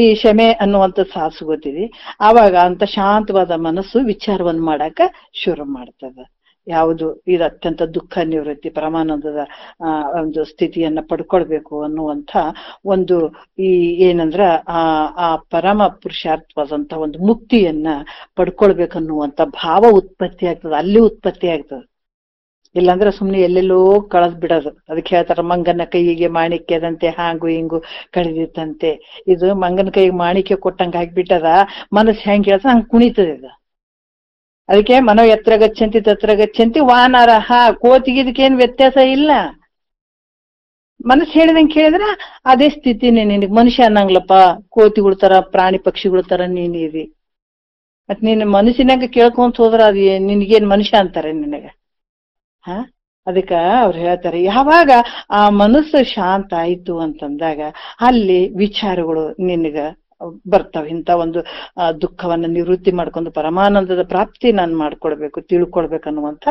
ಈ ಶಮೆ ಅನ್ನುವಂಥ ಸಾಹಸ ಗೊತ್ತಿದೆ, ಆವಾಗ ಅಂತ ಶಾಂತವಾದ ಮನಸ್ಸು ವಿಚಾರವನ್ನು ಮಾಡಾಕ ಶುರು ಮಾಡ್ತದ. ಯಾವುದು ಇದು ಅತ್ಯಂತ ದುಃಖ ನಿವೃತ್ತಿ ಪರಮಾನಂದದ ಒಂದು ಸ್ಥಿತಿಯನ್ನ ಪಡ್ಕೊಳ್ಬೇಕು ಅನ್ನುವಂಥ ಒಂದು ಈ ಏನಂದ್ರ ಆ ಪರಮ ಪುರುಷಾರ್ಥವಾದಂತ ಒಂದು ಮುಕ್ತಿಯನ್ನ ಪಡ್ಕೊಳ್ಬೇಕನ್ನುವಂತ ಭಾವ ಉತ್ಪತ್ತಿ ಆಗ್ತದೆ, ಅಲ್ಲಿ ಉತ್ಪತ್ತಿ ಆಗ್ತದೆ. ಇಲ್ಲಾಂದ್ರೆ ಸುಮ್ನೆ ಎಲ್ಲೆಲ್ಲೋ ಕಳೆದ್ ಬಿಡೋದು. ಅದಕ್ಕೆ ಹೇಳ್ತಾರ, ಮಂಗನ ಕೈಯಿಗೆ ಮಾಣಿಕ್ಯದಂತೆ ಹಾಂಗು ಹಿಂಗು ಕಳೆದಿತ್ತಂತೆ. ಇದು ಮಂಗನ ಕೈಗೆ ಮಾಣಿಕ್ಯ ಕೊಟ್ಟಂಗ ಆಗ್ಬಿಟ್ಟದ, ಮನಸ್ಸು ಹೆಂಗ್ ಹೇಳ್ತದ ಹಂಗ್ ಕುಣಿತದ ಇದು. ಅದಕ್ಕೆ ಮನೋ ಎತ್ರ ಗಚ್ಚಂತಿ ತತ್ರ ಗಚ್ಚಂತಿ ವಾನರ ಕೋತಿಗಿದಕ್ಕೇನು ವ್ಯತ್ಯಾಸ ಇಲ್ಲ. ಮನಸ್ಸು ಹೇಳಿದಂಗೆ ಕೇಳಿದ್ರ ಅದೇ ಸ್ಥಿತಿನೇ ನಿನಗೆ. ಮನುಷ್ಯ ಅನ್ನಂಗ್ಲಪ್ಪ, ಕೋತಿಗಳ ತರ ಪ್ರಾಣಿ ಪಕ್ಷಿಗಳ ತರ ನೀನಿದಿ. ಮತ್ ನೀನ್ ಮನಸ್ಸಿನಾಗ ಕೇಳ್ಕೊಂತ ಹೋದ್ರ ಅದು ನಿನ್ಗೇನ್ ಮನುಷ್ಯ ಅಂತಾರೆ ನಿನಗೆ. ಅದಕ್ಕ ಅವ್ರು ಹೇಳ್ತಾರೆ, ಯಾವಾಗ ಆ ಮನಸ್ಸು ಶಾಂತ ಆಯ್ತು ಅಂತಂದಾಗ ಅಲ್ಲಿ ವಿಚಾರಗಳು ನಿನಗ ಬರ್ತಾವ. ಇಂಥ ಒಂದು ದುಃಖವನ್ನ ನಿವೃತ್ತಿ ಮಾಡ್ಕೊಂಡು ಪರಮಾನಂದದ ಪ್ರಾಪ್ತಿ ನಾನು ಮಾಡ್ಕೊಳ್ಬೇಕು, ತಿಳ್ಕೊಳ್ಬೇಕನ್ನುವಂತ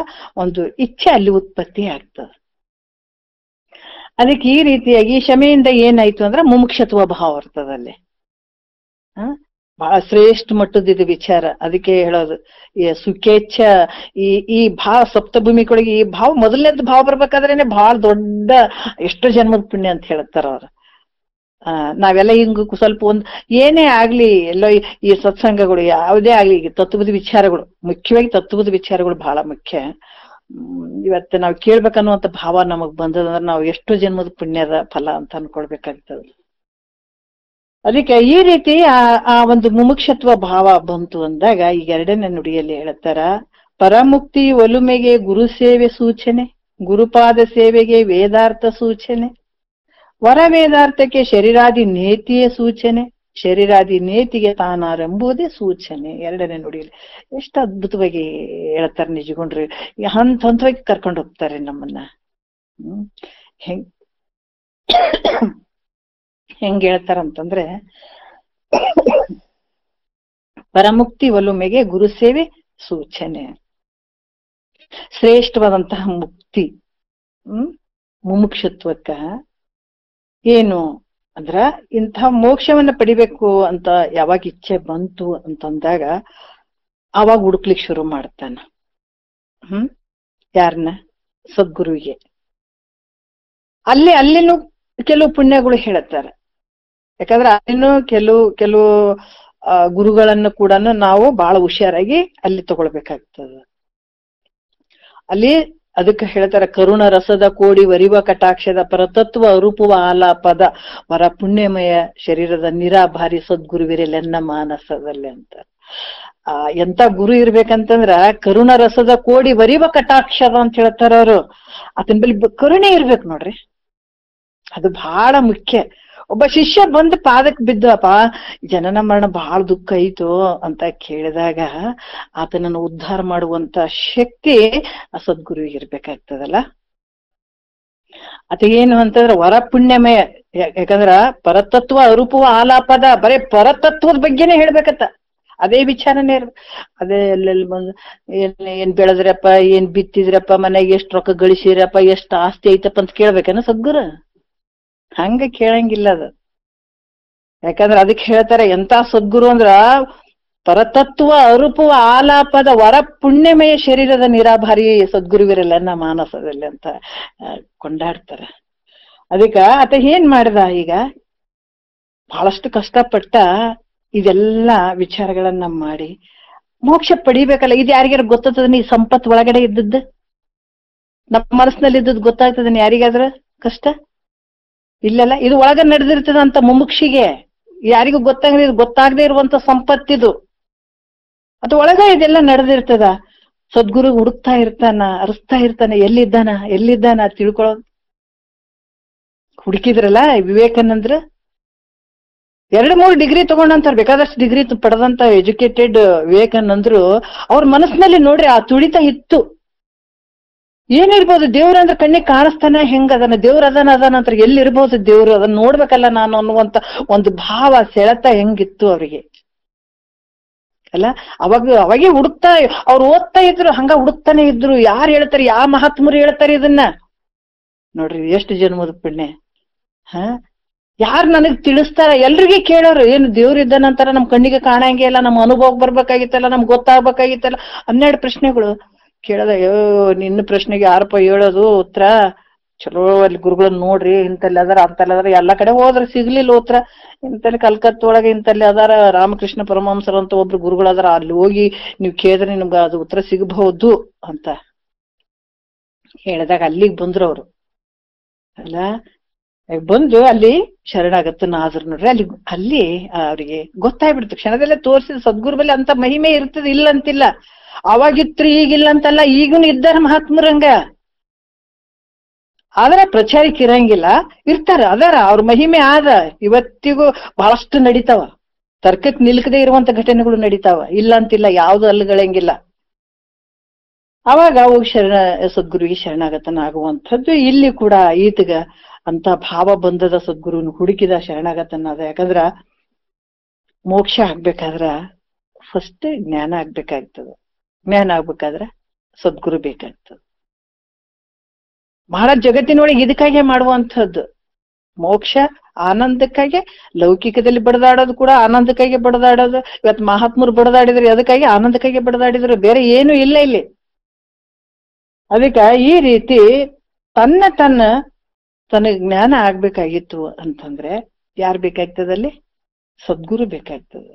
ಒಂದು ಇಚ್ಛೆ ಅಲ್ಲಿ ಉತ್ಪತ್ತಿ ಆಗ್ತದೆ. ಅದಕ್ಕೆ ಈ ರೀತಿಯಾಗಿ ಶಮೆಯಿಂದ ಏನಾಯ್ತು ಅಂದ್ರೆ ಮುಮುಕ್ಷತ್ವ ಭಾವ ಬರ್ತದಲ್ಲಿ. ಬಹಳ ಶ್ರೇಷ್ಠ ಮಟ್ಟದ ಇದು ವಿಚಾರ. ಅದಕ್ಕೆ ಹೇಳೋದು ಸುಖೇಚ್ಛ ಈ ಭಾವ ಸಪ್ತಭೂಮಿ ಕೊಳಗೆ ಈ ಭಾವ ಮೊದಲನೇದ್ ಭಾವ ಬರ್ಬೇಕಾದ್ರೇನೆ ಬಹಳ ದೊಡ್ಡ ಎಷ್ಟೋ ಜನ್ಮದ ಪುಣ್ಯ ಅಂತ ಹೇಳ್ತಾರ ಅವ್ರು. ನಾವೆಲ್ಲ ಹಿಂಗ ಸ್ವಲ್ಪ ಒಂದ್ ಏನೇ ಆಗ್ಲಿ ಎಲ್ಲೋ ಈ ಸತ್ಸಂಗಗಳು ಯಾವುದೇ ಆಗ್ಲಿ, ತತ್ವದ ವಿಚಾರಗಳು ಮುಖ್ಯವಾಗಿ ತತ್ವದ ವಿಚಾರಗಳು ಬಹಳ ಮುಖ್ಯ. ಇವತ್ತು ನಾವು ಕೇಳ್ಬೇಕನ್ನುವಂತ ಭಾವ ನಮಗ್ ಬಂದದಂದ್ರೆ ನಾವು ಎಷ್ಟೋ ಜನ್ಮದ ಪುಣ್ಯದ ಫಲ ಅಂತ ಅನ್ಕೊಳ್ಬೇಕಾಗ್ತದೆ. ಅದಕ್ಕೆ ಈ ರೀತಿ ಆ ಒಂದು ಮುಮುಕ್ಷತ್ವ ಭಾವ ಬಂತು ಅಂದಾಗ ಈಗ ಎರಡನೇ ನುಡಿಯಲ್ಲಿ ಹೇಳ್ತಾರ, ಪರಮುಕ್ತಿ ಒಲುಮೆಗೆ ಗುರು ಸೇವೆ ಸೂಚನೆ, ಗುರುಪಾದ ಸೇವೆಗೆ ವೇದಾರ್ಥ ಸೂಚನೆ, ವರ ವೇದಾರ್ಥಕ್ಕೆ ಶರೀರಾದಿ ನೇತಿಯೇ ಸೂಚನೆ, ಶರೀರಾದಿ ನೇತಿಗೆ ತಾನಾರೆಂಬುದೇ ಸೂಚನೆ. ಎರಡನೇ ನುಡಿಯಲ್ಲಿ ಎಷ್ಟು ಅದ್ಭುತವಾಗಿ ಹೇಳ್ತಾರೆ ನಿಜಗೊಂಡ್ರಿ. ಹಂತವಾಗಿ ಕರ್ಕೊಂಡು ಹೋಗ್ತಾರೆ ನಮ್ಮನ್ನ. ಹೆಂಗ್ ಹೇಳ್ತಾರಂತಂದ್ರೆ, ಪರಮುಕ್ತಿ ಒಲುಮೆಗೆ ಗುರು ಸೇವೆ ಸೂಚನೆ, ಶ್ರೇಷ್ಠವಾದಂತಹ ಮುಕ್ತಿ ಮುಮುಕ್ಷತ್ವಕ್ಕ ಏನು ಅಂದ್ರ ಇಂಥ ಮೋಕ್ಷವನ್ನ ಪಡಿಬೇಕು ಅಂತ ಯಾವಾಗ ಇಚ್ಛೆ ಬಂತು ಅಂತಂದಾಗ ಅವಾಗ ಹುಡುಕ್ಲಿಕ್ಕೆ ಶುರು ಮಾಡ್ತಾನ. ಯಾರನ್ನ? ಸದ್ಗುರುವಿಗೆ. ಅಲ್ಲಿನೂ ಕೆಲವು ಪುಣ್ಯಗಳು ಹೇಳುತ್ತಾರೆ. ಯಾಕಂದ್ರೆ ಅಲ್ಲಿನೂ ಕೆಲವು ಗುರುಗಳನ್ನು ಕೂಡ ನಾವು ಬಹಳ ಹುಷಾರಾಗಿ ಅಲ್ಲಿ ತಗೊಳ್ಬೇಕಾಗ್ತದ. ಅಲ್ಲಿ ಅದಕ್ಕೆ ಹೇಳ್ತಾರೆ, ಕರುಣ ರಸದ ಕೋಡಿ ವರಿವ ಕಟಾಕ್ಷದ ಪರತತ್ವ ಅರೂಪವ ಆಲಾಪದ ವರ ಪುಣ್ಯಮಯ ಶರೀರದ ನಿರಾಭಾರಿ ಸದ್ಗುರುವಿರಲೆನ್ನ ಮಾನಸದಲ್ಲಿ ಅಂತ. ಎಂತ ಗುರು ಇರ್ಬೇಕಂತಂದ್ರ ಕರುಣ ರಸದ ಕೋಡಿ ವರಿವ ಕಟಾಕ್ಷದ ಅಂತ ಹೇಳ್ತಾರ ಅವರು. ಅದನ್ ಬಳಿ ಕರುಣೆ ಇರ್ಬೇಕು ನೋಡ್ರಿ, ಅದು ಬಹಳ ಮುಖ್ಯ. ಒಬ್ಬ ಶಿಷ್ಯ ಬಂದು ಪಾದಕ್ಕೆ ಬಿದ್ದಪ್ಪ, ಜನನ ಮರಣ ಬಹಳ ದುಃಖ ಆಯ್ತು ಅಂತ ಕೇಳಿದಾಗ ಆತನನ್ನು ಉದ್ಧಾರ ಮಾಡುವಂತ ಶಕ್ತಿ ಆ ಸದ್ಗುರುವಿಗೆ ಇರ್ಬೇಕಾಗ್ತದಲ್ಲ. ಅದೇನು ಅಂತಂದ್ರೆ ವರ ಪುಣ್ಯಮಯ. ಯಾಕಂದ್ರ ಪರತತ್ವ ಅರೂಪವ ಆಲಾಪದ, ಬರೇ ಪರತತ್ವದ ಬಗ್ಗೆನೇ ಹೇಳ್ಬೇಕತ್ತ. ಅದೇ ವಿಚಾರನೇ ಅದೇ ಎಲ್ಲೆಲ್ಲಿ ಬಂದು ಏನ್ ಬೆಳೆದ್ರಪ್ಪ, ಏನ್ ಬಿತ್ತಿದ್ರಪ್ಪ, ಮನೆಗೆ ಎಷ್ಟು ರೊಕ್ಕ ಗಳಿಸಿರಪ್ಪ, ಎಷ್ಟು ಆಸ್ತಿ ಐತಪ್ಪ ಅಂತ ಕೇಳ್ಬೇಕೇನ ಸದ್ಗುರು? ಹಂಗ ಕೇಳಂಗಿಲ್ಲ ಅದು. ಯಾಕಂದ್ರೆ ಅದಕ್ಕೆ ಹೇಳ್ತಾರೆ, ಎಂತ ಸದ್ಗುರು ಅಂದ್ರ ಪರತತ್ವ ಅರೂಪವ ಆಲಾಪದ ವರ ಪುಣ್ಯಮಯ ಶರೀರದ ನಿರಾಭಾರಿ ಸದ್ಗುರುವಿರಲ್ಲ ಮಾನಸದಲ್ಲಿ ಅಂತ ಕೊಂಡಾಡ್ತಾರೆ. ಅದಕ್ಕ ಆತ ಏನ್ ಮಾಡಿದ, ಈಗ ಬಹಳಷ್ಟು ಕಷ್ಟಪಟ್ಟ ಇದೆಲ್ಲಾ ವಿಚಾರಗಳನ್ನ ಮಾಡಿ ಮೋಕ್ಷ ಪಡಿಬೇಕಲ್ಲ. ಇದು ಯಾರಿಗಾರ ಗೊತ್ತಾಗ್ತದ? ಈ ಸಂಪತ್ ಒಳಗಡೆ ಇದ್ದದ್ದು, ನಮ್ಮ ಮನಸ್ಸಿನಲ್ಲಿ ಇದ್ದದ್ದು ಗೊತ್ತಾಗ್ತದ ಯಾರಿಗಾದ್ರ? ಕಷ್ಟ ಇಲ್ಲಲ್ಲ. ಇದು ಒಳಗ ನಡೆದಿರ್ತದ ಅಂತ ಮುಮುಕ್ಷಿಗೆ ಯಾರಿಗೂ ಗೊತ್ತಾಗದೆ ಇರುವಂತ ಸಂಪತ್ತಿದು. ಅದು ಒಳಗ ಇದೆಲ್ಲ ನಡೆದಿರ್ತದ. ಸದ್ಗುರು ಹುಡುಕ್ತಾ ಇರ್ತಾನ, ಅರಸ್ತಾ ಇರ್ತಾನೆ, ಎಲ್ಲಿದ್ದಾನ ತಿಳ್ಕೊಳ್ಳೋದು. ಹುಡುಕಿದ್ರಲ್ಲ ವಿವೇಕಾನಂದ್ರ 2-3 ಡಿಗ್ರಿ ತಗೊಂಡಂತಾರ, ಬೇಕಾದಷ್ಟು ಡಿಗ್ರಿ ಪಡೆದಂತ ಎಜುಕೇಟೆಡ್ ವಿವೇಕಾನಂದ್ರು. ಅವ್ರ ಮನಸ್ಸಿನಲ್ಲಿ ನೋಡ್ರಿ ಆ ತುಳಿತ ಇತ್ತು. ಏನಿರ್ಬೋದು ದೇವ್ರ ಅಂದ್ರೆ ಕಣ್ಣಿಗೆ ಕಾಣಿಸ್ತಾನ, ಹೆಂಗ ಅದನ್ನ ದೇವ್ರ ಅದಾನ ಅಂತ ಎಲ್ಲಿರ್ಬೋದು ದೇವ್ರು, ಅದನ್ನ ನೋಡ್ಬೇಕಲ್ಲ ನಾನು ಅನ್ನುವಂತ ಒಂದು ಭಾವ ಸೆಳೆತ ಹೆಂಗಿತ್ತು ಅವ್ರಿಗೆ ಅಲ್ಲ. ಅವಾಗೆ ಹುಡುಕ್ತಾ ಅವ್ರು ಓದ್ತಾ ಇದ್ರು, ಹಂಗ ಹುಡುಕ್ತಾನೆ ಇದ್ರು. ಯಾರು ಹೇಳ್ತಾರೆ, ಯಾವ ಮಹಾತ್ಮರು ಹೇಳ್ತಾರೆ ಇದನ್ನ ನೋಡ್ರಿ, ಎಷ್ಟು ಜನ್ಮದ ಪುಣ್ಯ. ಯಾರು ನನಗ್ ತಿಳಿಸ್ತಾರ? ಎಲ್ರಿಗೆ ಕೇಳೋರು, ಏನು ದೇವ್ರು ಇದ್ದಾನಂತಾರ, ನಮ್ ಕಣ್ಣಿಗೆ ಕಾಣಂಗೆ ಇಲ್ಲ, ನಮ್ ಅನುಭವ ಬರ್ಬೇಕಾಗಿತ್ತಲ್ಲ, ನಮ್ಗೆ ಗೊತ್ತಾಗ್ಬೇಕಾಗಿತ್ತಲ್ಲ. 12 ಪ್ರಶ್ನೆಗಳು ಕೇಳದ. ನಿನ್ನ ಪ್ರಶ್ನೆಗೆ ಯಾರಪ್ಪ ಹೇಳೋದು ಉತ್ತರ? ಚಲೋ ಅಲ್ಲಿ ಗುರುಗಳನ್ನ ನೋಡ್ರಿ, ಇಂತಲ್ಲಿ ಅದಾರ ಅಂತಲ್ಲಿ ಅದಾರ. ಎಲ್ಲಾ ಕಡೆ ಹೋದ್ರೆ ಸಿಗ್ಲಿಲ್ಲ ಉತ್ತರ. ಇಂತಲ್ಲಿ ಕಲ್ಕತ್ತೊಳಗೆ ಇಂತಲ್ಲಿ ಅದಾರ, ರಾಮಕೃಷ್ಣ ಪರಮಹಂಸರು ಅಂತ ಒಬ್ರು ಗುರುಗಳದಾರ, ಅಲ್ಲಿ ಹೋಗಿ ನೀವು ಕೇಳಿದ್ರೆ ನಿಮ್ಗೆ ಅದು ಉತ್ತರ ಸಿಗಬಹುದು ಅಂತ ಹೇಳಿದಾಗ ಅಲ್ಲಿಗೆ ಬಂದ್ರು ಅವರು ಅಲ್ಲ. ಬಂದು ಅಲ್ಲಿ ಶರಣಾಗತನ ಆದ್ರು ನೋಡ್ರಿ. ಅಲ್ಲಿ ಅವ್ರಿಗೆ ಗೊತ್ತಾಗ್ಬಿಡ್ತು ಕ್ಷಣದಲ್ಲೇ ತೋರಿಸಿದ ಸದ್ಗುರು ಬಲ್ಲಿ ಅಂತ ಮಹಿಮೆ ಇರ್ತದೆ, ಇಲ್ಲ ಅಂತಿಲ್ಲ. ಅವಾಗಿತ್ರು ಈಗಿಲ್ಲ ಅಂತಲ್ಲ, ಈಗೂನು ಇದ್ದಾರ ಮಹಾತ್ಮರಂಗ. ಆದ್ರೆ ಪ್ರಚಾರಕ್ಕೆ ಇರಂಗಿಲ್ಲ, ಇರ್ತಾರ, ಅದಾರ, ಅವ್ರ ಮಹಿಮೆ ಆದ. ಇವತ್ತಿಗೂ ಬಹಳಷ್ಟು ನಡೀತಾವ, ತರ್ಕಕ್ಕೆ ನಿಲ್ಕದೆ ಇರುವಂತ ಘಟನೆಗಳು ನಡೀತಾವ, ಇಲ್ಲ ಅಂತಿಲ್ಲ, ಯಾವ್ದು ಅಲ್ಲಗಳಂಗಿಲ್ಲ. ಅವಾಗ ಅವು ಸದ್ಗುರುವಿಗೆ ಶರಣಾಗತನ ಆಗುವಂಥದ್ದು. ಇಲ್ಲಿ ಕೂಡ ಈತಗ ಅಂತ ಭಾವ ಬಂದದ, ಸದ್ಗುರುನ ಹುಡುಕಿದ, ಶರಣಾಗತನಾದ. ಯಾಕಂದ್ರ ಮೋಕ್ಷ ಆಗ್ಬೇಕಾದ್ರ ಫಸ್ಟ್ ಜ್ಞಾನ ಆಗ್ಬೇಕಾಗ್ತದ. ಜ್ಞಾನ ಆಗ್ಬೇಕಾದ್ರ ಸದ್ಗುರು ಬೇಕಾಗ್ತದ. ಬಹಳ ಜಗತ್ತಿನೊಳಗೆ ಇದಕ್ಕಾಗೆ ಮಾಡುವಂಥದ್ದು. ಮೋಕ್ಷ ಆನಂದಕ್ಕಾಗಿ, ಲೌಕಿಕದಲ್ಲಿ ಬಡದಾಡೋದು ಕೂಡ ಆನಂದಕ್ಕಾಗಿ ಬಡದಾಡೋದು. ಇವತ್ತು ಮಹಾತ್ಮರು ಬಡದಾಡಿದ್ರು ಅದಕ್ಕಾಗಿ, ಆನಂದಕ್ಕಾಗಿ ಬಡದಾಡಿದ್ರು, ಬೇರೆ ಏನು ಇಲ್ಲ ಇಲ್ಲಿ. ಅದಕ್ಕ ಈ ರೀತಿ ತನಗೆ ಜ್ಞಾನ ಆಗ್ಬೇಕಾಗಿತ್ತು ಅಂತಂದ್ರೆ ಯಾರು ಬೇಕಾಗ್ತದಲ್ಲಿ? ಸದ್ಗುರು ಬೇಕಾಗ್ತದ.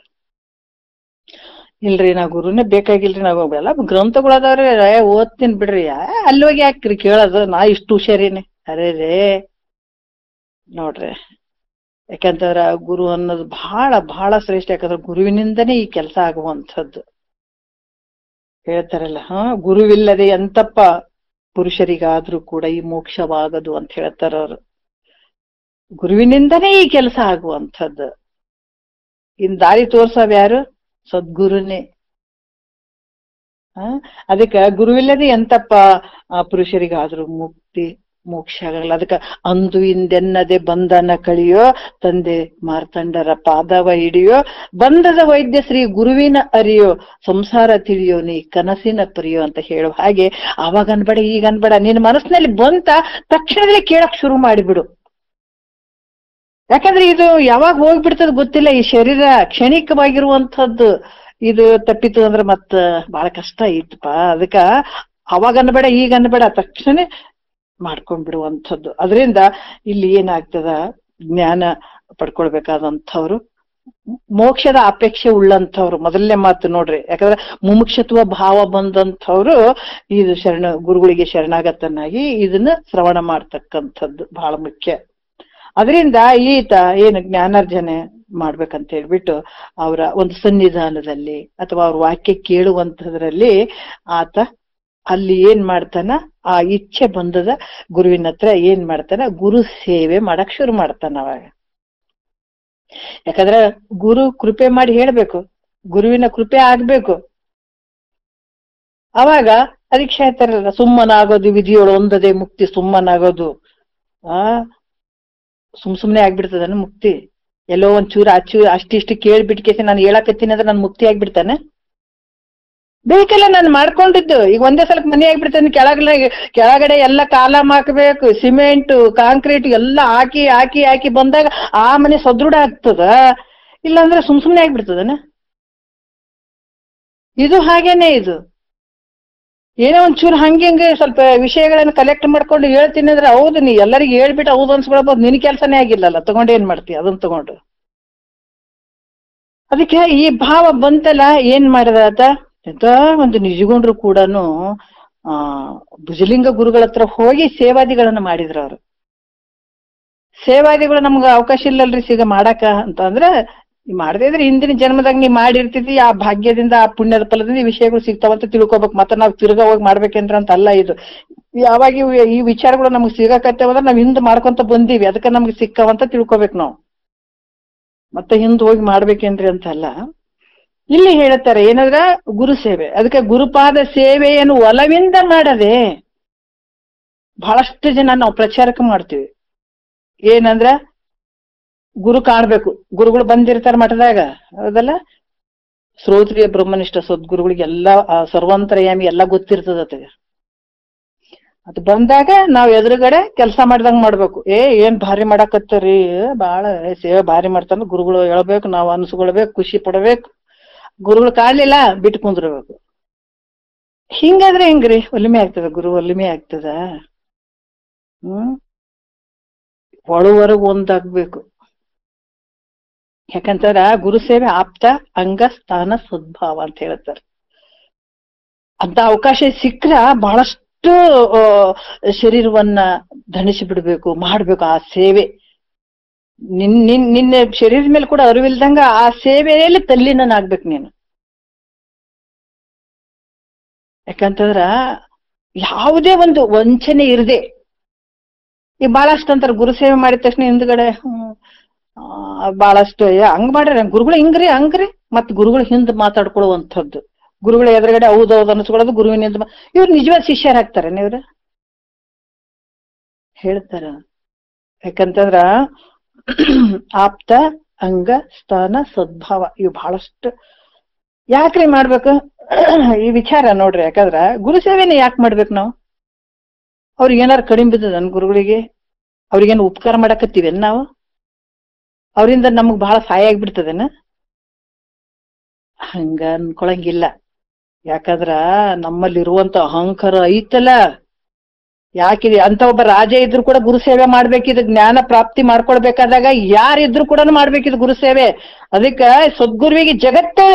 ಇಲ್ರಿ ನಾ ಗುರುನೇ ಬೇಕಾಗಿಲ್ರಿ, ನಾವು ಎಲ್ಲ ಗ್ರಂಥಗಳದಾವ್ರಿ, ಓದ್ತೀನಿ ಬಿಡ್ರಿ, ಅಲ್ಲಿ ಹೋಗಿ ಯಾಕ್ರಿ ಕೇಳೋದು, ನಾ ಇಷ್ಟು ಹುಷಾರಿನಿ. ಅರೇ ರೇ ನೋಡ್ರಿ, ಯಾಕಂತಂದ್ರ ಗುರು ಅನ್ನೋದು ಬಹಳ ಬಹಳ ಶ್ರೇಷ್ಠ. ಯಾಕಂದ್ರೆ ಗುರುವಿನಿಂದನೇ ಈ ಕೆಲಸ ಆಗುವಂಥದ್ದು. ಹೇಳ್ತಾರಲ್ಲ, ಗುರುವಿಲ್ಲದೆ ಎಂತಪ್ಪ ಪುರುಷರಿಗಾದ್ರೂ ಕೂಡ ಈ ಮೋಕ್ಷವಾಗದು ಅಂತ ಹೇಳ್ತಾರ ಅವ್ರು. ಗುರುವಿನಿಂದನೇ ಈ ಕೆಲಸ ಆಗುವಂಥದ್ದು. ಇನ್ ದಾರಿ ತೋರ್ಸವ್ ಯಾರು? ಸದ್ಗುರುನೇ. ಅದಕ್ಕ ಗುರುವಿಲ್ಲದೆ ಎಂತಪ್ಪ ಪುರುಷರಿಗಾದ್ರೂ ಮೋಕ್ಷ ಆಗಲ್ಲ. ಅದಕ್ಕ ಅಂದು ಇಂದೆನ್ನದೆ ಬಂಧನ ಕಳಿಯೋ ತಂದೆ ಮಾರ್ತಂಡರ ಪಾದವ ಹಿಡಿಯೋ, ಬಂಧದ ವೈದ್ಯ ಶ್ರೀ ಗುರುವಿನ ಅರಿಯೋ, ಸಂಸಾರ ತಿಳಿಯೋ ನೀ ಕನಸಿನ ಪರಿಯೋ ಅಂತ ಹೇಳುವ ಹಾಗೆ, ಅವಾಗ ಅನ್ಬೇಡ ಈಗ ಅನ್ಬೇಡ, ನಿನ್ನ ಮನಸ್ಸಿನಲ್ಲಿ ಬಂತ ತಕ್ಷಣದಲ್ಲಿ ಕೇಳಕ್ ಶುರು ಮಾಡಿಬಿಡು. ಯಾಕಂದ್ರೆ ಇದು ಯಾವಾಗ ಹೋಗ್ಬಿಡ್ತದ ಗೊತ್ತಿಲ್ಲ. ಈ ಶರೀರ ಕ್ಷಣಿಕವಾಗಿರುವಂತಹದ್ದು. ಇದು ತಪ್ಪಿತು ಅಂದ್ರೆ ಮತ್ತ ಬಹಳ ಕಷ್ಟ ಐತಪ್ಪ. ಅದಕ್ಕ ಅವಾಗ ಅನ್ಬೇಡ ಈಗ ಅನ್ಬೇಡ, ತಕ್ಷಣ ಮಾಡ್ಕೊಂಡ್ಬಿಡುವಂಥದ್ದು. ಅದರಿಂದ ಇಲ್ಲಿ ಏನಾಗ್ತದ, ಜ್ಞಾನ ಪಡ್ಕೊಳ್ಬೇಕಾದಂಥವ್ರು ಮೋಕ್ಷದ ಅಪೇಕ್ಷೆ ಉಳ್ಳಂಥವ್ರು, ಮೊದಲನೇ ಮಾತು ನೋಡ್ರಿ. ಯಾಕಂದ್ರೆ ಮುಮುಕ್ಷತ್ವ ಭಾವ ಬಂದಂಥವ್ರು ಇದು ಗುರುಗಳಿಗೆ ಶರಣಾಗತನಾಗಿ ಇದನ್ನ ಶ್ರವಣ ಮಾಡ್ತಕ್ಕಂಥದ್ದು ಬಹಳ ಮುಖ್ಯ. ಅದರಿಂದ ಈತ ಏನು ಜ್ಞಾನಾರ್ಜನೆ ಮಾಡ್ಬೇಕಂತ ಹೇಳ್ಬಿಟ್ಟು ಅವರ ಒಂದು ಸನ್ನಿಧಾನದಲ್ಲಿ ಅಥವಾ ಅವ್ರ ವಾಕ್ಯ ಕೇಳುವಂಥದ್ರಲ್ಲಿ ಆತ ಅಲ್ಲಿ ಏನ್ ಮಾಡ್ತಾನ, ಆ ಇಚ್ಛೆ ಬಂದದ ಗುರುವಿನ ಹತ್ರ ಏನ್ ಮಾಡ್ತಾನ, ಗುರು ಸೇವೆ ಮಾಡಕ್ ಶುರು ಮಾಡ್ತಾನ ಅವಾಗ. ಯಾಕಂದ್ರೆ ಗುರು ಕೃಪೆ ಮಾಡಿ ಹೇಳ್ಬೇಕು, ಗುರುವಿನ ಕೃಪೆ ಆಗ್ಬೇಕು. ಅವಾಗ ಅದಕ್ಕೆ ಹೇಳ್ತಾರಲ್ಲ, ಸುಮ್ಮನಾಗೋದು ವಿಧಿಯೋಳು ಒಂದದೇ ಮುಕ್ತಿ, ಸುಮ್ಮನಾಗೋದು ಸುಮ್ನೆ ಆಗ್ಬಿಡ್ತದನ ಮುಕ್ತಿ? ಎಲ್ಲೋ ಒಂಚೂರು ಅಷ್ಟಿಷ್ಟು ಕೇಳ್ಬಿಟ್ಕೇಸಿ ನಾನು ಹೇಳಕತ್ತೀನಿ ಅಂದ್ರೆ ನಾನು ಮುಕ್ತಿ ಆಗ್ಬಿಡ್ತಾನೆ? ಬೇಕಲ್ಲ, ನಾನು ಮಾಡ್ಕೊಂಡಿದ್ದು ಈಗ ಒಂದೇ ಸಲಕ್ ಮನೆ ಆಗ್ಬಿಡ್ತಾನೆ. ಕೆಳಗಡೆ ಎಲ್ಲ ಕಾಲಮ್ ಹಾಕ್ಬೇಕು, ಸಿಮೆಂಟ್ ಕಾಂಕ್ರೀಟ್ ಎಲ್ಲ ಹಾಕಿ ಹಾಕಿ ಹಾಕಿ ಬಂದಾಗ ಆ ಮನೆ ಸದೃಢ ಆಗ್ತದ, ಇಲ್ಲಾಂದ್ರೆ ಸುಮ್ನೆ ಆಗ್ಬಿಡ್ತದನ? ಇದು ಹಾಗೇನೆ. ಇದು ಏನೋ ಒಂಚೂರು ಹಂಗೆ ಸ್ವಲ್ಪ ವಿಷಯಗಳನ್ನ ಕಲೆಕ್ಟ್ ಮಾಡ್ಕೊಂಡು ಹೇಳ್ತೀನಿ ಅಂದ್ರೆ ಹೌದು, ನೀ ಎಲ್ಲರಿಗೂ ಹೇಳ್ಬಿಟ್ಟು ಹೌದು ಅನ್ಸ್ಕೊಳ್ಬೋದು, ನಿನ್ ಕೆಲ್ಸನೇ ಆಗಿಲ್ಲಲ್ಲ, ತಗೊಂಡೇನ್ ಮಾಡ್ತೀಯ ಅದನ್ನ ತಗೊಂಡು. ಅದಕ್ಕೆ ಈ ಭಾವ ಬಂತಲ್ಲ, ಏನ್ ಮಾಡಿದಾತ, ಎಂತ ಒಂದು ನಿಜಗೊಂಡ್ರು ಕೂಡನು ಭುಜಲಿಂಗ ಗುರುಗಳ ಹತ್ರ ಹೋಗಿ ಸೇವಾದಿಗಳನ್ನ ಮಾಡಿದ್ರು ಅವ್ರು. ಸೇವಾದಿಗಳು ನಮ್ಗ ಅವಕಾಶ ಇಲ್ಲಲ್ರಿ ಸಿಗ ಮಾಡಾಕ ಅಂತ ಅಂದ್ರೆ, ಮಾಡದೇ ಇದ್ರೆ ಹಿಂದಿನ ಜನ್ಮದಾಗ ನೀ ಮಾಡಿರ್ತಿದ್ವಿ, ಆ ಭಾಗ್ಯದಿಂದ ಆ ಪುಣ್ಯದ ಫಲದಿಂದ ಈ ವಿಷಯಗಳು ಸಿಗ್ತಾವಂತ ತಿಳ್ಕೊಬೇಕು. ಮತ್ತೆ ನಾವ್ ತಿರ್ಗಾ ಹೋಗಿ ಮಾಡ್ಬೇಕೇನ್ರ ಅಂತ ಅಲ್ಲ. ಇದು ಯಾವಾಗ ಈ ವಿಚಾರಗಳು ನಮ್ಗೆ ಸಿಗಾಕತ್ತೇವಂದ್ರೆ ನಾವ್ ಹಿಂದ್ ಮಾಡ್ಕೊಂತ ಬಂದೀವಿ, ಅದಕ್ಕೆ ನಮ್ಗೆ ಸಿಕ್ಕವಂತ ತಿಳ್ಕೊಬೇಕು ನಾವು. ಮತ್ತೆ ಹಿಂದ್ ಹೋಗಿ ಮಾಡ್ಬೇಕೇನ್ರಿ ಅಂತ ಅಲ್ಲ. ಇಲ್ಲಿ ಹೇಳ್ತಾರೆ ಏನಂದ್ರ ಗುರು ಸೇವೆ. ಅದಕ್ಕೆ ಗುರುಪಾದ ಸೇವೆಯನ್ನು ಒಲವಿಂದ ಮಾಡದೆ ಬಹಳಷ್ಟು ಜನ ನಾವು ಪ್ರಚಾರಕ್ಕೆ ಮಾಡ್ತೀವಿ. ಏನಂದ್ರ ಗುರು ಕಾಣ್ಬೇಕು, ಗುರುಗಳು ಬಂದಿರ್ತಾರ ಮಠದಾಗ, ಹೌದಲ್ಲ, ಶ್ರೋತ್ರಿಯ ಬ್ರಹ್ಮನಿಷ್ಠ ಸದ್ಗುರುಗಳಿಗೆಲ್ಲ ಸರ್ವಂತರ್ಯಾಮಿ ಎಲ್ಲ ಗೊತ್ತಿರ್ತದತ್ತ. ಅದು ಬಂದಾಗ ನಾವ್ ಎದುರುಗಡೆ ಕೆಲಸ ಮಾಡ್ದಂಗ್ ಮಾಡ್ಬೇಕು. ಏನ್ ಭಾರಿ ಮಾಡಾಕತ್ತರಿ, ಬಾಳ ಸೇವೆ ಭಾರಿ ಮಾಡ್ತಾನ, ಗುರುಗಳು ಹೇಳ್ಬೇಕು, ನಾವು ಅನ್ಸ್ಕೊಳ್ಬೇಕು, ಖುಷಿ ಪಡ್ಬೇಕು. ಗುರುಗಳು ಕಾಣ್ಲಿಲ್ಲ, ಬಿಟ್ಟು ಕುಂದ್ರಬೇಕು. ಹಿಂಗಾದ್ರೆ ಹೆಂಗ್ರಿ ಒಲಿಮೆ ಆಗ್ತದ, ಗುರು ಒಲಿಮೆ ಆಗ್ತದ? ಒಳವರೆಗೂ ಒಂದಾಗ್ಬೇಕು. ಯಾಕಂತಾರ ಗುರು ಸೇವೆ ಆಪ್ತ ಅಂಗ ಸ್ಥಾನ ಸದ್ಭಾವ ಅಂತ ಹೇಳ್ತಾರೆ. ಅಂತ ಅವಕಾಶ ಸಿಕ್ಕ್ರ ಬಹಳಷ್ಟು ಶರೀರವನ್ನ ಧಣಿಸಿ ಬಿಡ್ಬೇಕು, ಮಾಡ್ಬೇಕು ಆ ಸೇವೆ. ನಿನ್ನ ಶರೀರದ ಮೇಲೆ ಕೂಡ ಅರಿವಿಲ್ದಂಗ ಆ ಸೇವೆಯಲ್ಲಿ ತಲ್ಲೀನಾಗ್ಬೇಕು ನೀನು. ಯಾಕಂತಂದ್ರ ಯಾವುದೇ ಒಂದು ವಂಚನೆ ಇರದೆ, ಈಗ ಬಹಳಷ್ಟು ಅಂತಾರ ಗುರು ಸೇವೆ ಮಾಡಿದ ತಕ್ಷಣ ಹಿಂದ್ಗಡೆ ಬಹಳಷ್ಟು ಹಂಗ್ ಮಾಡ್ರಿ, ಗುರುಗಳು ಹಿಂಗ್ರಿ ಹಂಗ್ರಿ, ಮತ್ ಗುರುಗಳು ಹಿಂದ್ ಮಾತಾಡ್ಕೊಳ್ಳುವಂಥದ್ದು, ಗುರುಗಳ ಎದುರುಗಡೆ ಹೌದೌದು ಅನ್ಸ್ಕೊಳ್ಳೋದು, ಗುರುವಿನ ಇವ್ರು ನಿಜವಾದ ಶಿಷ್ಯರಾಗ್ತಾರೆ ಇವ್ರ ಹೇಳ್ತಾರ. ಯಾಕಂತಂದ್ರ ಆಪ್ತ ಅಂಗ ಸ್ಥಾನ ಸದ್ಭಾವ ಇವು ಬಹಳಷ್ಟು ಯಾಕ್ರಿ ಮಾಡ್ಬೇಕು ಈ ವಿಚಾರ ನೋಡ್ರಿ. ಯಾಕಂದ್ರ ಗುರು ಸೇವೆನ ಯಾಕೆ ಮಾಡ್ಬೇಕು ನಾವು? ಅವ್ರಿಗೆ ಏನಾರು ಕಡಿಮೆ ಬಿದ್ದದ ನನ್ ಗುರುಗಳಿಗೆ? ಅವ್ರಿಗೇನು ಉಪಕಾರ ಮಾಡಕತ್ತೀವೇನ್ ನಾವು? ಅವರಿಂದ ನಮಗ್ ಬಹಳ ಸಹಾಯ ಆಗ್ಬಿಡ್ತದೇನ? ಹಂಗ ಅನ್ಕೊಳಂಗಿಲ್ಲ. ಯಾಕಂದ್ರ ನಮ್ಮಲ್ಲಿರುವಂತ ಅಹಂಕಾರ ಐತಲ್ಲ, ಯಾಕಿದೆ ಅಂತ ಒಬ್ಬ ರಾಜ ಇದ್ರು ಕೂಡ ಗುರು ಸೇವೆ ಮಾಡ್ಬೇಕಿದ್, ಜ್ಞಾನ ಪ್ರಾಪ್ತಿ ಮಾಡ್ಕೊಳ್ಬೇಕಾದಾಗ ಯಾರಿದ್ರು ಕೂಡ ಮಾಡ್ಬೇಕಿದ್ ಗುರು ಸೇವೆ. ಅದಕ್ಕ ಸದ್ಗುರುವಿಗೆ ಜಗತ್ತೇ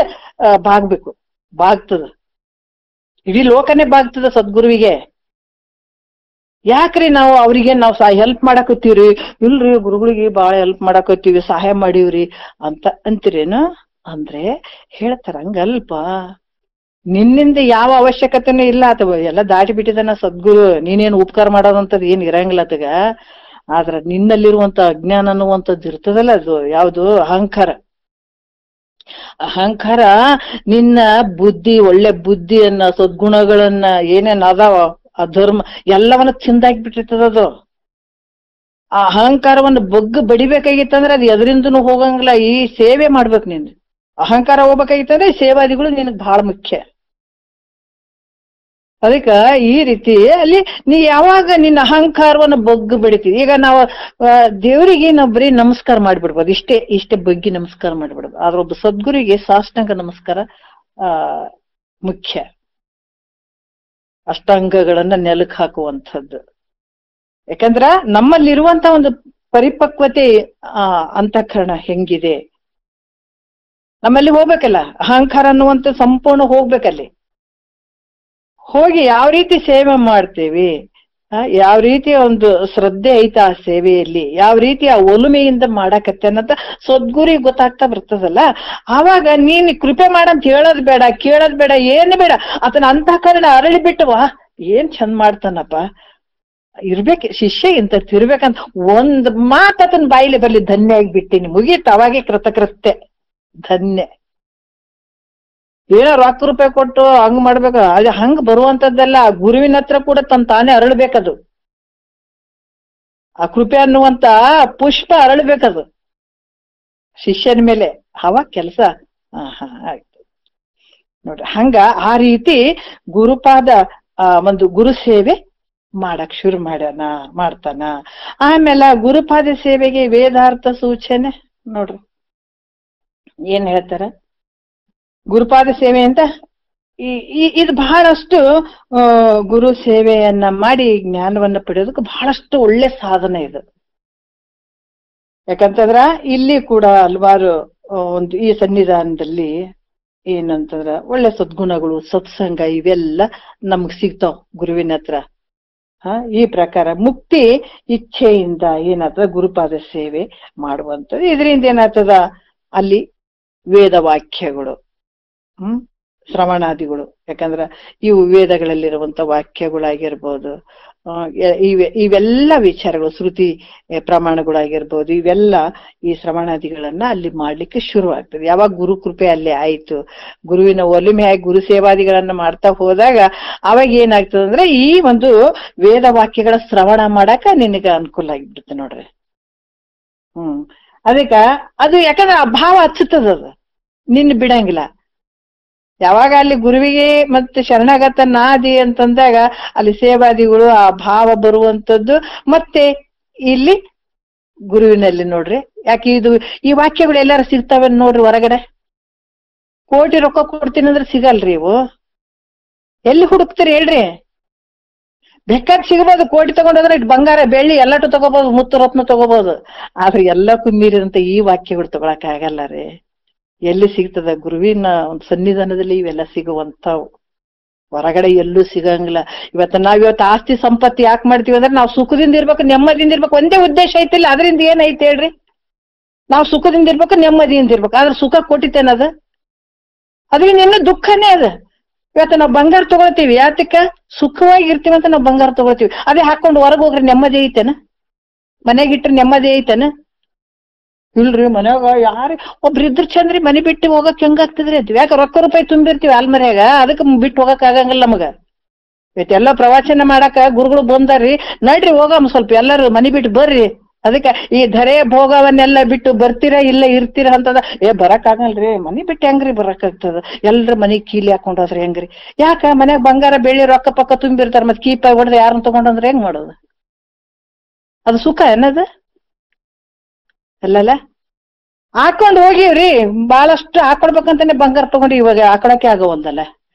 ಬಾಗ್ಬೇಕು, ಬಾಗ್ತದ, ಇಡೀ ಲೋಕನೇ ಬಾಗ್ತದ ಸದ್ಗುರುವಿಗೆ. ಯಾಕ್ರಿ ನಾವು ಅವ್ರಿಗೆ ನಾವು ಹೆಲ್ಪ್ ಮಾಡಾಕತ್ತೀವ್ರಿ? ಇಲ್ರಿ ಗುರುಗಳಿಗೆ ಬಾಳ ಹೆಲ್ಪ್ ಮಾಡಾಕತ್ತೀವಿ, ಸಹಾಯ ಮಾಡೀವ್ರಿ ಅಂತ ಅಂತೀರೇನು ಅಂದ್ರೆ ಹೇಳ್ತಾರ. ಹಂಗಲ್ಪ, ನಿನ್ನಿಂದ ಯಾವ ಅವಶ್ಯಕತೆನೂ ಇಲ್ಲ, ಅಥವಾ ಎಲ್ಲ ದಾಟಿ ಬಿಟ್ಟಿದಾನ ಸದ್ಗುರು, ನೀನೇನು ಉಪಕಾರ ಮಾಡೋದಂತದ್ ಏನ್ ಇರಂಗಿಲ್ಲ ಆತಗ. ಆದ್ರ ನಿನ್ನಲ್ಲಿರುವಂತ ಅಜ್ಞಾನ ಅನ್ನುವಂಥದ್ದು ಇರ್ತದಲ್ಲ, ಅದು ಯಾವುದು ಅಹಂಕಾರ. ಅಹಂಕಾರ ನಿನ್ನ ಬುದ್ಧಿ, ಒಳ್ಳೆ ಬುದ್ಧಿಯನ್ನ, ಸದ್ಗುಣಗಳನ್ನ, ಏನೇನ್ ಅದಾವ ಅಧರ್ಮ ಎಲ್ಲವನ್ನ ತಿಂದಾಕ್ಬಿಟ್ಟಿರ್ತದದು. ಆ ಅಹಂಕಾರವನ್ನು ಬಗ್ಗ ಬಡಿಬೇಕಾಗಿತ್ತಂದ್ರೆ ಅದು ಎದರಿಂದನೂ ಹೋಗಂಗಿಲ್ಲ. ಈ ಸೇವೆ ಮಾಡ್ಬೇಕು ನೀನು. ಅಹಂಕಾರ ಹೋಗ್ಬೇಕಾಗಿತ್ತಂದ್ರೆ ಈ ಸೇವಾದಿಗಳು ನಿನಗ್ ಬಹಳ ಮುಖ್ಯ. ಅದಕ್ಕ ಈ ರೀತಿ ಅಲ್ಲಿ ನೀ ಯಾವಾಗ ನಿನ್ನ ಅಹಂಕಾರವನ್ನು ಬಗ್ಗು ಬಿಡ್ತೀವಿ. ಈಗ ನಾವು ದೇವರಿಗೆ ನಾವು ಬರೀ ನಮಸ್ಕಾರ ಮಾಡಿಬಿಡ್ಬೋದು, ಇಷ್ಟೇ ಬಗ್ಗಿ ನಮಸ್ಕಾರ ಮಾಡಿಬಿಡ್ಬೋದು. ಆದ್ರೆ ಒಬ್ಬ ಸದ್ಗುರಿಗೆ ಸಾಷ್ಟಾಂಗ ನಮಸ್ಕಾರ ಮುಖ್ಯ. ಅಷ್ಟಾಂಗಗಳನ್ನ ನೆಲಕ್ ಹಾಕುವಂಥದ್ದು. ಯಾಕಂದ್ರ ನಮ್ಮಲ್ಲಿರುವಂತ ಒಂದು ಪರಿಪಕ್ವತೆ ಅಂತಃಕರಣ ಹೆಂಗಿದೆ, ನಮ್ಮಲ್ಲಿ ಹೋಗ್ಬೇಕಲ್ಲ, ಅಹಂಕಾರ ಅನ್ನುವಂಥ ಸಂಪೂರ್ಣ ಹೋಗ್ಬೇಕಲ್ಲಿ. ಹೋಗಿ ಯಾವ ರೀತಿ ಸೇವೆ ಮಾಡ್ತೇವಿ, ಯಾವ ರೀತಿಯ ಒಂದು ಶ್ರದ್ಧೆ ಐತೆ ಆ ಸೇವೆಯಲ್ಲಿ, ಯಾವ ರೀತಿ ಆ ಒಲುಮೆಯಿಂದ ಮಾಡಕತ್ತೆ ಅನ್ನೋದ ಸದ್ಗುರಿ ಗೊತ್ತಾಗ್ತಾ ಬರ್ತದಲ್ಲ. ಆವಾಗ ನೀನ್ ಕೃಪೆ ಮಾಡಂತ ಹೇಳೋದ್ ಬೇಡ, ಕೇಳೋದ್ ಬೇಡ, ಏನು ಬೇಡ. ಆತನ ಅಂತಃಕರಣ ಅರಳಿ ಬಿಟ್ಟವ ಏನ್ ಚಂದ ಮಾಡ್ತಾನಪ್ಪ, ಇರ್ಬೇಕು ಶಿಷ್ಯ ಇಂತ ತಿರ್ಬೇಕಂತ ಒಂದ್ ಮಾತು ಆತನ ಬಾಯಿಲಿ ಬರ್ಲಿ, ಧನ್ಯ ಆಗಿಬಿಟ್ಟಿನಿ, ಮುಗೀತು. ಅವಾಗೆ ಕೃತಕೃತ್ಯ ಧನ್ಯ. ಏನೋ ರೊಕ್ಕ ರೂಪಾಯಿ ಕೊಟ್ಟು ಹಂಗ್ ಮಾಡ್ಬೇಕು, ಅದು ಹಂಗ್ ಬರುವಂತದ್ದೆಲ್ಲ. ಗುರುವಿನ ಹತ್ರ ಕೂಡ ತಾನೇ ಅರಳ್ಬೇಕದು. ಆ ಕೃಪೆ ಅನ್ನುವಂತ ಪುಷ್ಪ ಅರಳ್ಬೇಕದು ಶಿಷ್ಯನ ಮೇಲೆ. ಅವಾಗ ಕೆಲಸ ಆಯ್ತು ನೋಡ್ರಿ. ಹಂಗ ಆ ರೀತಿ ಗುರುಪಾದ ಒಂದು ಗುರು ಸೇವೆ ಮಾಡಕ್ ಶುರು ಮಾಡ್ತಾನ. ಆಮೇಲೆ ಗುರುಪಾದ ಸೇವೆಗೆ ವೇದಾರ್ಥ ಸೂಚನೆ ನೋಡ್ರಿ ಏನ್ ಹೇಳ್ತಾರ. ಗುರುಪಾದ ಸೇವೆ ಅಂತ ಇದು ಬಹಳಷ್ಟು ಗುರು ಸೇವೆಯನ್ನ ಮಾಡಿ ಜ್ಞಾನವನ್ನ ಪಡೆಯೋದಕ್ಕೆ ಬಹಳಷ್ಟು ಒಳ್ಳೆ ಸಾಧನೆ ಇದು. ಯಾಕಂತಂದ್ರ ಇಲ್ಲಿ ಕೂಡ ಹಲವಾರು ಒಂದು ಈ ಸನ್ನಿಧಾನದಲ್ಲಿ ಏನಂತಂದ್ರ ಒಳ್ಳೆ ಸದ್ಗುಣಗಳು, ಸತ್ಸಂಗ ಇವೆಲ್ಲ ನಮ್ಗ್ ಸಿಗ್ತಾವ್ ಗುರುವಿನ ಹತ್ರ. ಈ ಪ್ರಕಾರ ಮುಕ್ತಿ ಇಚ್ಛೆಯಿಂದ ಏನಾಗ್ತದ ಗುರುಪಾದ ಸೇವೆ ಮಾಡುವಂಥದ್ದು. ಇದರಿಂದ ಏನಾಗ್ತದ ಅಲ್ಲಿ ವೇದವಾಕ್ಯಗಳು, ಶ್ರವಣಾದಿಗಳು, ಯಾಕಂದ್ರ ಇವು ವೇದಗಳಲ್ಲಿರುವಂತ ವಾಕ್ಯಗಳಾಗಿರ್ಬೋದು, ಇವೆಲ್ಲ ವಿಚಾರಗಳು, ಶ್ರುತಿ ಪ್ರಮಾಣಗಳಾಗಿರ್ಬೋದು, ಇವೆಲ್ಲ ಈ ಶ್ರವಣಾದಿಗಳನ್ನ ಅಲ್ಲಿ ಮಾಡ್ಲಿಕ್ಕೆ ಶುರು ಆಗ್ತದೆ. ಯಾವಾಗ ಗುರು ಕೃಪೆ ಅಲ್ಲೇ ಆಯ್ತು, ಗುರುವಿನ ಒಲುಮೆಯಾಗಿ ಗುರು ಸೇವಾದಿಗಳನ್ನ ಮಾಡ್ತಾ ಹೋದಾಗ ಅವಾಗ ಏನಾಗ್ತದೆ ಅಂದ್ರೆ ಈ ಒಂದು ವೇದ ವಾಕ್ಯಗಳ ಶ್ರವಣ ಮಾಡಾಕ ನಿನಗ ಅನುಕೂಲ ಆಗಿಬಿಡುತ್ತೆ ನೋಡ್ರಿ. ಅದಕ್ಕ ಅದು ಯಾಕಂದ್ರೆ ಆ ಭಾವ ಹಚ್ಚುತ್ತದ, ನಿನ್ನ ಬಿಡಂಗಿಲ್ಲ. ಯಾವಾಗ ಅಲ್ಲಿ ಗುರುವಿಗೆ ಮತ್ತೆ ಶರಣಾಗತ ನಾದಿ ಅಂತಂದಾಗ ಅಲ್ಲಿ ಸೇವಾದಿಗಳು ಆ ಭಾವ ಬರುವಂತದ್ದು. ಮತ್ತೆ ಇಲ್ಲಿ ಗುರುವಿನಲ್ಲಿ ನೋಡ್ರಿ, ಯಾಕೆ ಇದು ಈ ವಾಕ್ಯಗಳು ಎಲ್ಲಾರು ಸಿಗ್ತಾವೆ ನೋಡ್ರಿ. ಹೊರಗಡೆ ಕೋಟಿ ರೊಕ್ಕ ಕೊಡ್ತೀನಿ ಅಂದ್ರೆ ಸಿಗಲ್ರಿ ಇವು. ಎಲ್ಲಿ ಹುಡುಕ್ತೀರಿ ಹೇಳ್ರಿ? ಬೇಕಾದ್ ಸಿಗಬಹುದು, ಕೋಟಿ ತಗೊಂಡೋದ್ರೆ ಇಟ್ ಬಂಗಾರ ಬೆಳ್ಳಿ ಎಲ್ಲಟು ತಗೋಬಹುದು, ಮುತ್ತು ರತ್ನ ತಗೋಬಹುದು. ಆದ್ರೆ ಎಲ್ಲಕ್ಕೂ ಮೀರಿದಂತ ಈ ವಾಕ್ಯಗಳು ತಗೊಳಕ್ ಆಗಲ್ಲ ರೀ. ಎಲ್ಲಿ ಸಿಗ್ತದ? ಗುರುವಿನ ಒಂದು ಸನ್ನಿಧಾನದಲ್ಲಿ ಇವೆಲ್ಲ ಸಿಗುವಂತಾವ್, ಹೊರಗಡೆ ಎಲ್ಲೂ ಸಿಗಂಗಿಲ್ಲ. ನಾವಿವತ್ತು ಆಸ್ತಿ ಸಂಪತ್ತಿ ಯಾಕೆ ಮಾಡ್ತೀವಿ ಅಂದ್ರೆ ನಾವು ಸುಖದಿಂದ ಇರ್ಬೇಕು, ನೆಮ್ಮದಿಯಿಂದ ಇರ್ಬೇಕು, ಒಂದೇ ಉದ್ದೇಶ ಐತಿಲ್ಲ. ಅದರಿಂದ ಏನೈತೆ ಹೇಳ್ರಿ? ನಾವು ಸುಖದಿಂದ ಇರ್ಬೇಕು, ನೆಮ್ಮದಿಯಿಂದ ಇರ್ಬೇಕು. ಆದ್ರೆ ಸುಖ ಕೊಟ್ಟಿತ್ತೇನದ? ಅದರಿಂದ ಇನ್ನೂ ದುಃಖನೇ ಅದ. ಇವತ್ತು ನಾವು ಬಂಗಾರ ತಗೊಳ್ತೀವಿ, ಯಾತಕ್ಕ? ಸುಖವಾಗಿ ಇರ್ತೀವಂತ ನಾವು ಬಂಗಾರ ತಗೊಳ್ತೀವಿ. ಅದೇ ಹಾಕೊಂಡು ಹೊರಗೆ ಹೋಗ್ರಿ ನೆಮ್ಮದಿ ಐತೇನ? ಮನೆಗಿಟ್ರೆ ನೆಮ್ಮದಿ ಐತೇನ? ಇಲ್ರಿ. ಮನ್ಯಾಗ ಯಾರು ಒಬ್ರು ಇದ್ರ ಚಂದ್ರಿ, ಮನೆ ಬಿಟ್ಟು ಹೋಗಕ್ ಹೆಂಗಾಗ್ತದ್ರಿ ಅದು? ಯಾಕೆ ರೊಕ್ಕ ರೂಪಾಯಿ ತುಂಬಿರ್ತೀವಿ ಆಲ್ಮರ್ಯಾಗ, ಅದಕ್ಕೆ ಬಿಟ್ಟು ಹೋಗಕ್ ಆಗಂಗಿಲ್ಲ ನಮಗ. ಇವತ್ತೆಲ್ಲ ಪ್ರವಚನ ಮಾಡಾಕ ಗುರುಗಳು ಬಂದಾರ್ರಿ, ನಡ್ರಿ ಹೋಗಮ್ಮ ಸ್ವಲ್ಪ ಎಲ್ಲರೂ ಮನೆ ಬಿಟ್ಟು ಬರ್ರಿ. ಅದಕ್ಕೆ ಈ ಧರೆ ಭೋಗವನ್ನೆಲ್ಲ ಬಿಟ್ಟು ಬರ್ತೀರಾ ಇಲ್ಲ ಇರ್ತೀರಾ ಅಂತದ. ಬರಕ್ ಆಗಲ್ರಿ, ಮನೆ ಬಿಟ್ಟು ಹೆಂಗ್ರಿ ಬರಕ್ ಆಗ್ತದ? ಎಲ್ರ ಮನೆಗ್ ಕೀಲಿ ಹಾಕೊಂಡ್ರೆ ಹೆಂಗ್ರಿ? ಯಾಕ ಮನ್ಯಾಗ ಬಂಗಾರ ಬೆಳ್ಳಿ ರೊಕ್ಕ ಪಕ್ಕ ತುಂಬಿರ್ತಾರ, ಮತ್ ಕೀಪಾಯಿ ಹೊಡೆದ್ರೆ ಯಾರನ್ನ ತಗೊಂಡ್ರೆ ಹೆಂಗ್ ಮಾಡೋದು? ಅದು ಸುಖ ಏನದ? ಅಲ್ಲಲ್ಲ. ಹಾಕೊಂಡ್ ಹೋಗಿವ್ರಿ, ಬಹಳಷ್ಟು ಹಾಕೊಳ್ಬೇಕಂತಾನೆ ಬಂಗಾರ ತಗೊಂಡು ಇವಾಗ ಹಾಕೊಳಕ್ಕೆ ಆಗವಂದಲ್ಲ.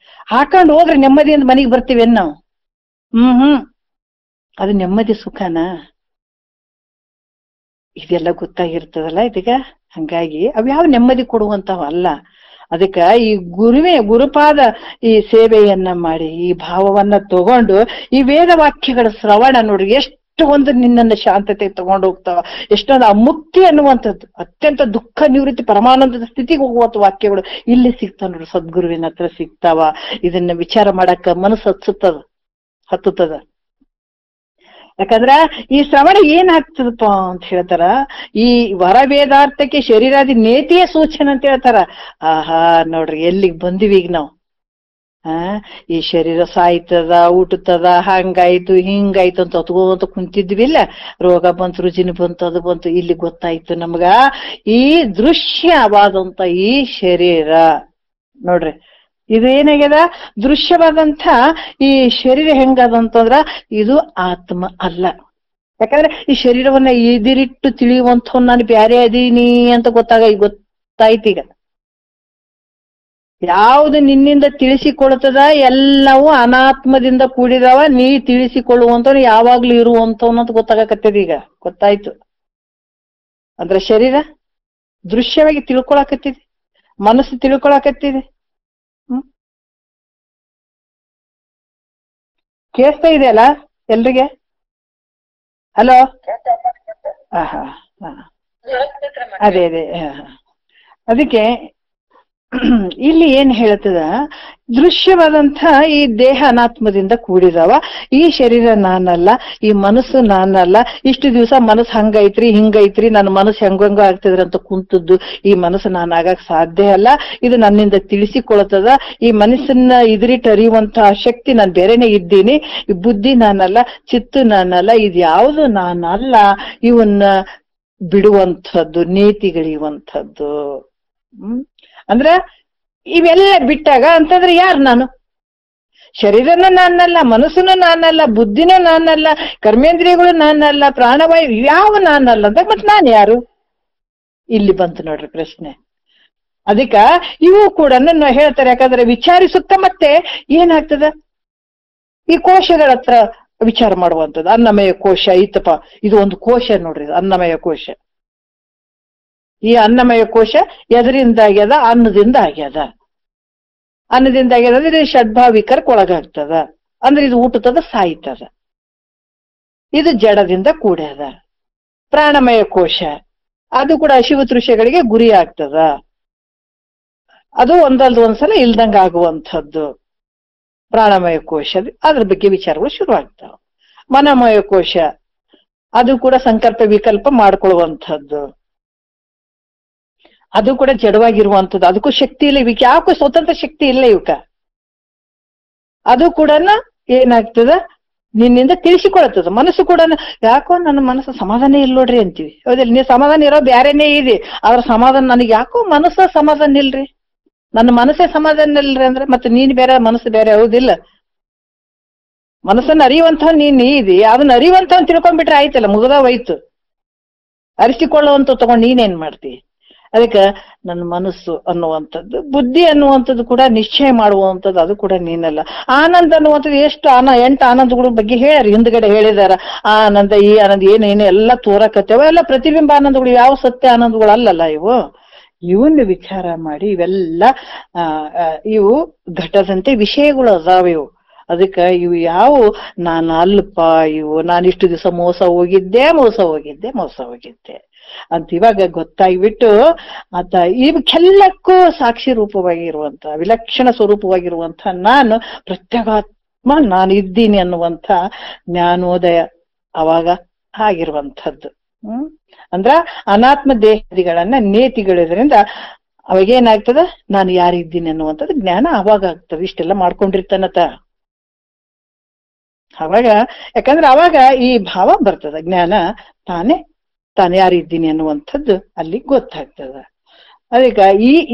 ಹಾಕೊಂಡ್ ಹೋಗ್ರಿ ನೆಮ್ಮದಿಯಿಂದ ಮನೆಗ್ ಬರ್ತೀವಿ ನಾವು. ಅದು ನೆಮ್ಮದಿ ಸುಖನಾ? ಇದೆಲ್ಲ ಗೊತ್ತಾಗಿರ್ತದಲ್ಲ ಇದೀಗ. ಹಂಗಾಗಿ ಅವ್ಯಾವ ನೆಮ್ಮದಿ ಕೊಡುವಂತವಲ್ಲ. ಅದಕ್ಕ ಈ ಗುರುಪಾದ ಈ ಸೇವೆಯನ್ನ ಮಾಡಿ ಈ ಭಾವವನ್ನ ತಗೊಂಡು ಈ ವೇದ ವಾಕ್ಯಗಳ ಶ್ರವಣ ನೋಡ್ರಿ ಎಷ್ಟು ಒಂದು ನಿನ್ನನ್ನ ಶಾಂತತೆ ತಗೊಂಡು ಹೋಗ್ತಾವ. ಎಷ್ಟೊಂದು ಆ ಮುಕ್ತಿ ಅನ್ನುವಂಥದ್ದು, ಅತ್ಯಂತ ದುಃಖ ನಿವೃತ್ತಿ ಪರಮಾನಂದದ ಸ್ಥಿತಿಗೆ ಹೋಗುವಂತ ವಾಕ್ಯಗಳು ಇಲ್ಲಿ ಸಿಗ್ತಾವ ನೋಡ್ರಿ, ಸದ್ಗುರುವಿನ ಹತ್ರ ಸಿಗ್ತಾವ. ಇದನ್ನ ವಿಚಾರ ಮಾಡಕ್ಕ ಮನಸ್ಸು ಹತ್ತುತ್ತದ. ಯಾಕಂದ್ರ ಈ ಶ್ರವಣ ಏನಾಗ್ತದಪ್ಪ ಅಂತ ಹೇಳ್ತಾರ, ಈ ವರ ವೇದಾರ್ಥಕ್ಕೆ ಶರೀರಾದಿ ನೇತಿಯ ಸೂಚನೆ ಅಂತ ಹೇಳ್ತಾರ. ಆಹಾ ನೋಡ್ರಿ ಎಲ್ಲಿಗ್ ಬಂದಿವಿ ಈಗ ನಾವು. ಈ ಶರೀರ ಸಾಯ್ತದ, ಊಟತದ, ಹಂಗಾಯ್ತು ಹಿಂಗಾಯ್ತು ಅಂತ ಹೊತ್ಕೊಂತ ಕುಂತಿದ್ವಿಲ್ಲ. ರೋಗ ಬಂತು, ರುಜಿನ ಬಂತು, ಅದು ಬಂತು. ಇಲ್ಲಿ ಗೊತ್ತಾಯ್ತು ನಮ್ಗ ಈ ದೃಶ್ಯವಾದಂತ ಈ ಶರೀರ ನೋಡ್ರಿ, ಇದು ಏನಾಗ್ಯದ? ದೃಶ್ಯವಾದಂತ ಈ ಶರೀರ ಹೆಂಗದಂತಂದ್ರ ಇದು ಆತ್ಮ ಅಲ್ಲ. ಯಾಕಂದ್ರೆ ಈ ಶರೀರವನ್ನ ಇದಿರಿಟ್ಟು ತಿಳಿಯುವಂತ ನಾನು ಬ್ಯಾರೆ ಅದೀನಿ ಅಂತ ಗೊತ್ತಾಯ್ತು ಈಗ. ಯಾವುದು ನಿನ್ನಿಂದ ತಿಳಿಸಿಕೊಳ್ತದ ಎಲ್ಲವೂ ಅನಾತ್ಮದಿಂದ ಕೂಡಿದವ. ನೀ ತಿಳಿಸಿಕೊಳ್ಳುವಂತ ಯಾವಾಗ್ಲೂ ಇರುವಂತವ್ ಅಂತ ಗೊತ್ತಾಗಕತ್ತದ. ಈಗ ಗೊತ್ತಾಯ್ತು. ಅಂದ್ರೆ ಶರೀರ ದೃಶ್ಯವಾಗಿ ತಿಳ್ಕೊಳಕತ್ತಿದೆ, ಮನಸ್ಸು ತಿಳ್ಕೊಳಕತ್ತಿದೆ. ಕೇಳ್ತಾ ಇದೆಯಲ್ಲ ಎಲ್ರಿಗೆ? ಹಲೋ. ಹಾ ಅದೇ ಅದಕ್ಕೆ ಇಲ್ಲಿ ಏನ್ ಹೇಳ್ತದ, ದೃಶ್ಯವಾದಂಥ ಈ ದೇಹ ಅನಾತ್ಮದಿಂದ ಕೂಡಿದವ. ಈ ಶರೀರ ನಾನಲ್ಲ, ಈ ಮನಸ್ಸು ನಾನಲ್ಲ. ಇಷ್ಟು ದಿವಸ ಮನಸ್ಸು ಹಂಗೈತ್ರಿ ಹಿಂಗೈತ್ರಿ, ನನ್ನ ಮನಸ್ಸು ಹೆಂಗಂಗ ಆಗ್ತಿದ್ರ ಅಂತ ಕುಂತದ್ದು ಈ ಮನಸ್ಸು ನಾನಾಗಕ್ ಸಾಧ್ಯ ಅಲ್ಲ. ಇದು ನನ್ನಿಂದ ತಿಳಿಸಿಕೊಳ್ತದ. ಈ ಮನಸ್ಸನ್ನ ಇದ್ರಿಟ್ಟು ಅರಿಯುವಂತಹ ಶಕ್ತಿ ನಾನು ಬೇರೆನೆ ಇದ್ದೀನಿ. ಈ ಬುದ್ಧಿ ನಾನಲ್ಲ, ಚಿತ್ತು ನಾನಲ್ಲ, ಇದು ಯಾವುದು ನಾನಲ್ಲ. ಇವನ್ನ ಬಿಡುವಂಥದ್ದು, ನೀತಿಗಳಿಯುವಂಥದ್ದು. ಅಂದ್ರ ಇವೆಲ್ಲ ಬಿಟ್ಟಾಗ ಅಂತಂದ್ರೆ ಯಾರು ನಾನು? ಶರೀರನೂ ನಾನಲ್ಲ, ಮನಸ್ಸನ್ನು ನಾನಲ್ಲ, ಬುದ್ಧಿನೂ ನಾನಲ್ಲ, ಕರ್ಮೇಂದ್ರಿಯಗಳು ನಾನಲ್ಲ, ಪ್ರಾಣವಾಯು ಯಾವ ನಾನಲ್ಲ ಅಂತ ಮತ್ ನಾನ್ ಯಾರು? ಇಲ್ಲಿ ಬಂತು ನೋಡ್ರಿ ಪ್ರಶ್ನೆ. ಅದಕ್ಕ ಇವು ಕೂಡ ಹೇಳ್ತಾರೆ. ಯಾಕಂದ್ರೆ ವಿಚಾರಿಸುತ್ತ ಮತ್ತೆ ಏನಾಗ್ತದ, ಈ ಕೋಶಗಳ ಹತ್ರ ವಿಚಾರ ಮಾಡುವಂಥದ್ದು. ಅನ್ನಮಯ ಕೋಶ ಐತಪ್ಪ, ಇದು ಒಂದು ಕೋಶ ನೋಡ್ರಿ, ಅನ್ನಮಯ ಕೋಶ. ಈ ಅನ್ನಮಯ ಕೋಶ ಎದರಿಂದ ಆಗ್ಯದ? ಅನ್ನದಿಂದ ಆಗ್ಯದ. ಅನ್ನದಿಂದ ಆಗ್ಯದ ಅಂದ್ರೆ ಇದು ಷಡ್ಭಾವಿಕರ್ಕ್ ಒಳಗಾಗ್ತದ. ಅಂದ್ರೆ ಇದು ಊಟತದ, ಸಾಯ್ತದ. ಇದು ಜಡದಿಂದ ಕೂಡ್ಯದ. ಪ್ರಾಣಮಯ ಕೋಶ ಅದು ಕೂಡ ಹಸಿವು ತೃಷೆಗಳಿಗೆ ಗುರಿ ಆಗ್ತದ. ಅದು ಒಂದಲ್ದ ಒಂದ್ಸಲ ಇಲ್ದಂಗ ಆಗುವಂಥದ್ದು ಪ್ರಾಣಮಯ ಕೋಶ. ಅದ್ರ ಬಗ್ಗೆ ವಿಚಾರಗಳು ಶುರು ಆಗ್ತಾವ. ಮನಮಯ ಕೋಶ ಅದು ಕೂಡ ಸಂಕಲ್ಪ ವಿಕಲ್ಪ ಮಾಡ್ಕೊಳ್ಳುವಂಥದ್ದು. ಅದು ಕೂಡ ಜಡವಾಗಿರುವಂಥದ್ದು. ಅದಕ್ಕೂ ಶಕ್ತಿ ಇಲ್ಲ. ಇವಕ್ಕೆ ಯಾಕೂ ಸ್ವತಂತ್ರ ಶಕ್ತಿ ಇಲ್ಲ ಇವಕ್ಕ. ಅದು ಕೂಡ ಏನಾಗ್ತದ, ನಿನ್ನಿಂದ ತಿಳಿಸಿಕೊಳ್ತದ. ಮನಸ್ಸು ಕೂಡ ಯಾಕೋ ನನ್ನ ಮನಸ್ಸು ಸಮಾಧಾನ ಇಲ್ಲ ನೋಡ್ರಿ ಅಂತೀವಿ. ಹೌದಿಲ್ಲ? ನೀವು ಸಮಾಧಾನ ಇರೋ ಬ್ಯಾರೇನೇ ಇದೆ, ಆದ್ರ ಸಮಾಧಾನ ನನಗೆ ಯಾಕೋ ಮನಸ್ಸ ಸಮಾಧಾನ ಇಲ್ರಿ, ನನ್ನ ಮನಸ್ಸೇ ಸಮಾಧಾನ ಇಲ್ರಿ ಅಂದ್ರೆ ಮತ್ತೆ ನೀನ್ ಬೇರೆ ಮನಸ್ಸು ಬೇರೆ. ಹೌದಿಲ್ಲ? ಮನಸ್ಸನ್ನ ಅರಿಯುವಂತ ನೀನ್ ಇದೆ, ಅದನ್ನ ಅರಿಯುವಂತ ತಿಳ್ಕೊಂಡ್ಬಿಟ್ರೆ ಆಯ್ತಲ್ಲ, ಮುಗ್ದವಾಯ್ತು. ಅರಿಸಿಕೊಳ್ಳುವಂತ ತಗೊಂಡು ನೀನೇನ್ ಮಾಡ್ತಿ? ಅದಕ್ಕೆ ನನ್ನ ಮನಸ್ಸು ಅನ್ನುವಂಥದ್ದು, ಬುದ್ಧಿ ಅನ್ನುವಂಥದ್ದು ಕೂಡ ನಿಶ್ಚಯ ಮಾಡುವಂಥದ್ದು ಅದು ಕೂಡ ನೀನಲ್ಲ. ಆನಂದ ಅನ್ನುವಂಥದ್ದು ಎಷ್ಟು 8 ಆನಂದಗಳ ಬಗ್ಗೆ ಹೇಳ್ಯಾರ, ಹಿಂದ್ಗಡೆ ಹೇಳಿದಾರ. ಆ ಆನಂದ ಈ ಆನಂದ ಏನೇನು ಎಲ್ಲ ತೋರಕತ್ತೇವ, ಎಲ್ಲ ಪ್ರತಿಬಿಂಬ ಆನಂದಗಳು, ಯಾವ ಸತ್ಯ ಆನಂದಗಳು ಅಲ್ಲಲ್ಲ ಇವು. ಇವನ್ನ ವಿಚಾರ ಮಾಡಿ ಇವೆಲ್ಲ ಇವು ಘಟದಂತೆ ವಿಷಯಗಳು ಅದಾವ ಇವು. ಅದಕ್ಕೆ ಇವು ಯಾವ ನಾನು ಅಲ್ಪ, ಇವು ನಾನಿಷ್ಟು ದಿವಸ ಮೋಸ ಹೋಗಿದ್ದೆ ಅಂತ ಇವಾಗ ಗೊತ್ತಾಗ್ಬಿಟ್ಟು ಆತ ಇವಕ್ಕೆಲ್ಲಕ್ಕೂ ಸಾಕ್ಷಿ ರೂಪವಾಗಿರುವಂತ, ವಿಲಕ್ಷಣ ಸ್ವರೂಪವಾಗಿರುವಂತ ನಾನು ಪ್ರತ್ಯೇಕಾತ್ಮ ನಾನು ಇದ್ದೀನಿ ಅನ್ನುವಂಥ ಜ್ಞಾನೋದಯ ಅವಾಗ ಆಗಿರುವಂಥದ್ದು. ಅಂದ್ರ ಅನಾತ್ಮ ದೇಹದಿಗಳನ್ನ ನೇತಿಗಳಿದ್ರಿಂದ ಅವಾಗೇನಾಗ್ತದ, ನಾನು ಯಾರಿದ್ದೀನಿ ಅನ್ನುವಂಥದ್ದು ಜ್ಞಾನ ಅವಾಗ ಆಗ್ತದೆ. ಇಷ್ಟೆಲ್ಲ ಮಾಡ್ಕೊಂಡಿರ್ತಾನತ ಅವಾಗ. ಯಾಕಂದ್ರೆ ಅವಾಗ ಈ ಭಾವ ಬರ್ತದ, ಜ್ಞಾನ ತಾನು ಯಾರಿದ್ದೀನಿ ಅನ್ನುವಂಥದ್ದು ಅಲ್ಲಿ ಗೊತ್ತಾಗ್ತದ. ಅದಕ್ಕೆ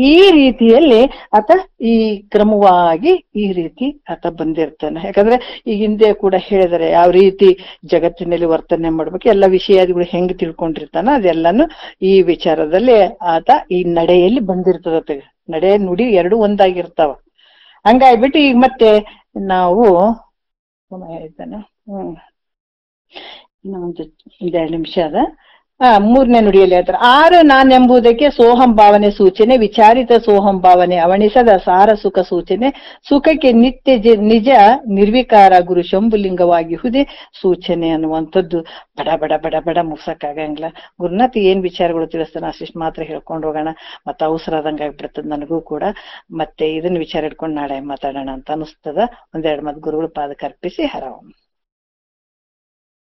ಈ ರೀತಿಯಲ್ಲಿ ಆತ ಈ ಕ್ರಮವಾಗಿ ಈ ರೀತಿ ಆತ ಬಂದಿರ್ತಾನೆ. ಯಾಕಂದ್ರೆ ಈ ಹಿಂದೆ ಕೂಡ ಹೇಳಿದರೆ ಯಾವ ರೀತಿ ಜಗತ್ತಿನಲ್ಲಿ ವರ್ತನೆ ಮಾಡ್ಬೇಕು, ಎಲ್ಲ ವಿಷಯಾದಿಗಳು ಹೆಂಗ್ ತಿಳ್ಕೊಂಡಿರ್ತಾನ ಅದೆಲ್ಲಾನು ಈ ವಿಚಾರದಲ್ಲಿ ಆತ ಈ ನಡೆಯಲ್ಲಿ ಬಂದಿರ್ತದ. ನಡೆ ನುಡಿ ಎರಡು ಒಂದಾಗಿರ್ತಾವ. ಹಂಗಾಗ್ಬಿಟ್ಟು ಈಗ ಮತ್ತೆ ನಾವು ಇನ್ನೊಂದು 2 ನಿಮಿಷ ಅದ. 3ನೇ ನುಡಿಯಲ್ಲಿ ಹೇಳ್ತಾರೆ, 6 ನಾನೆಂಬುದಕ್ಕೆ ಸೋಹಂ ಭಾವನೆ ಸೂಚನೆ, ವಿಚಾರಿತ ಸೋಹಂ ಭಾವನೆ ಅವಣಿಸದ ಸಾರ ಸುಖ ಸೂಚನೆ, ಸುಖಕ್ಕೆ ನಿತ್ಯ ನಿಜ ನಿರ್ವಿಕಾರ ಗುರು ಶಂಭುಲಿಂಗವಾಗಿ ಹುದೆ ಸೂಚನೆ ಅನ್ನುವಂಥದ್ದು. ಬಡ ಬಡ ಬಡ ಬಡ ಮುಗ್ಸಕ್ಕಾಗಂಗಿಲ್ಲ. ಗುರುನಾಥ್ ಏನ್ ವಿಚಾರಗಳು ತಿಳಿಸ್ತಾನೆ ಅಷ್ಟಿಷ್ಟು ಮಾತ್ರ ಹೇಳ್ಕೊಂಡು ಹೋಗೋಣ, ಮತ್ತೆ ಅವಸರ ಆದಂಗ ಆಗ್ಬಿಡ್ತದ ನನಗೂ ಕೂಡ. ಮತ್ತೆ ಇದನ್ನ ವಿಚಾರ ಇಟ್ಕೊಂಡು ನಾಳೆ ಮಾತಾಡೋಣ ಅಂತ ಅನಿಸ್ತದ. 1-2 ಮಾತು ಗುರುಗಳು ಪಾದಕ್ಕೆ ಅರ್ಪಿಸಿ ಹರಂ.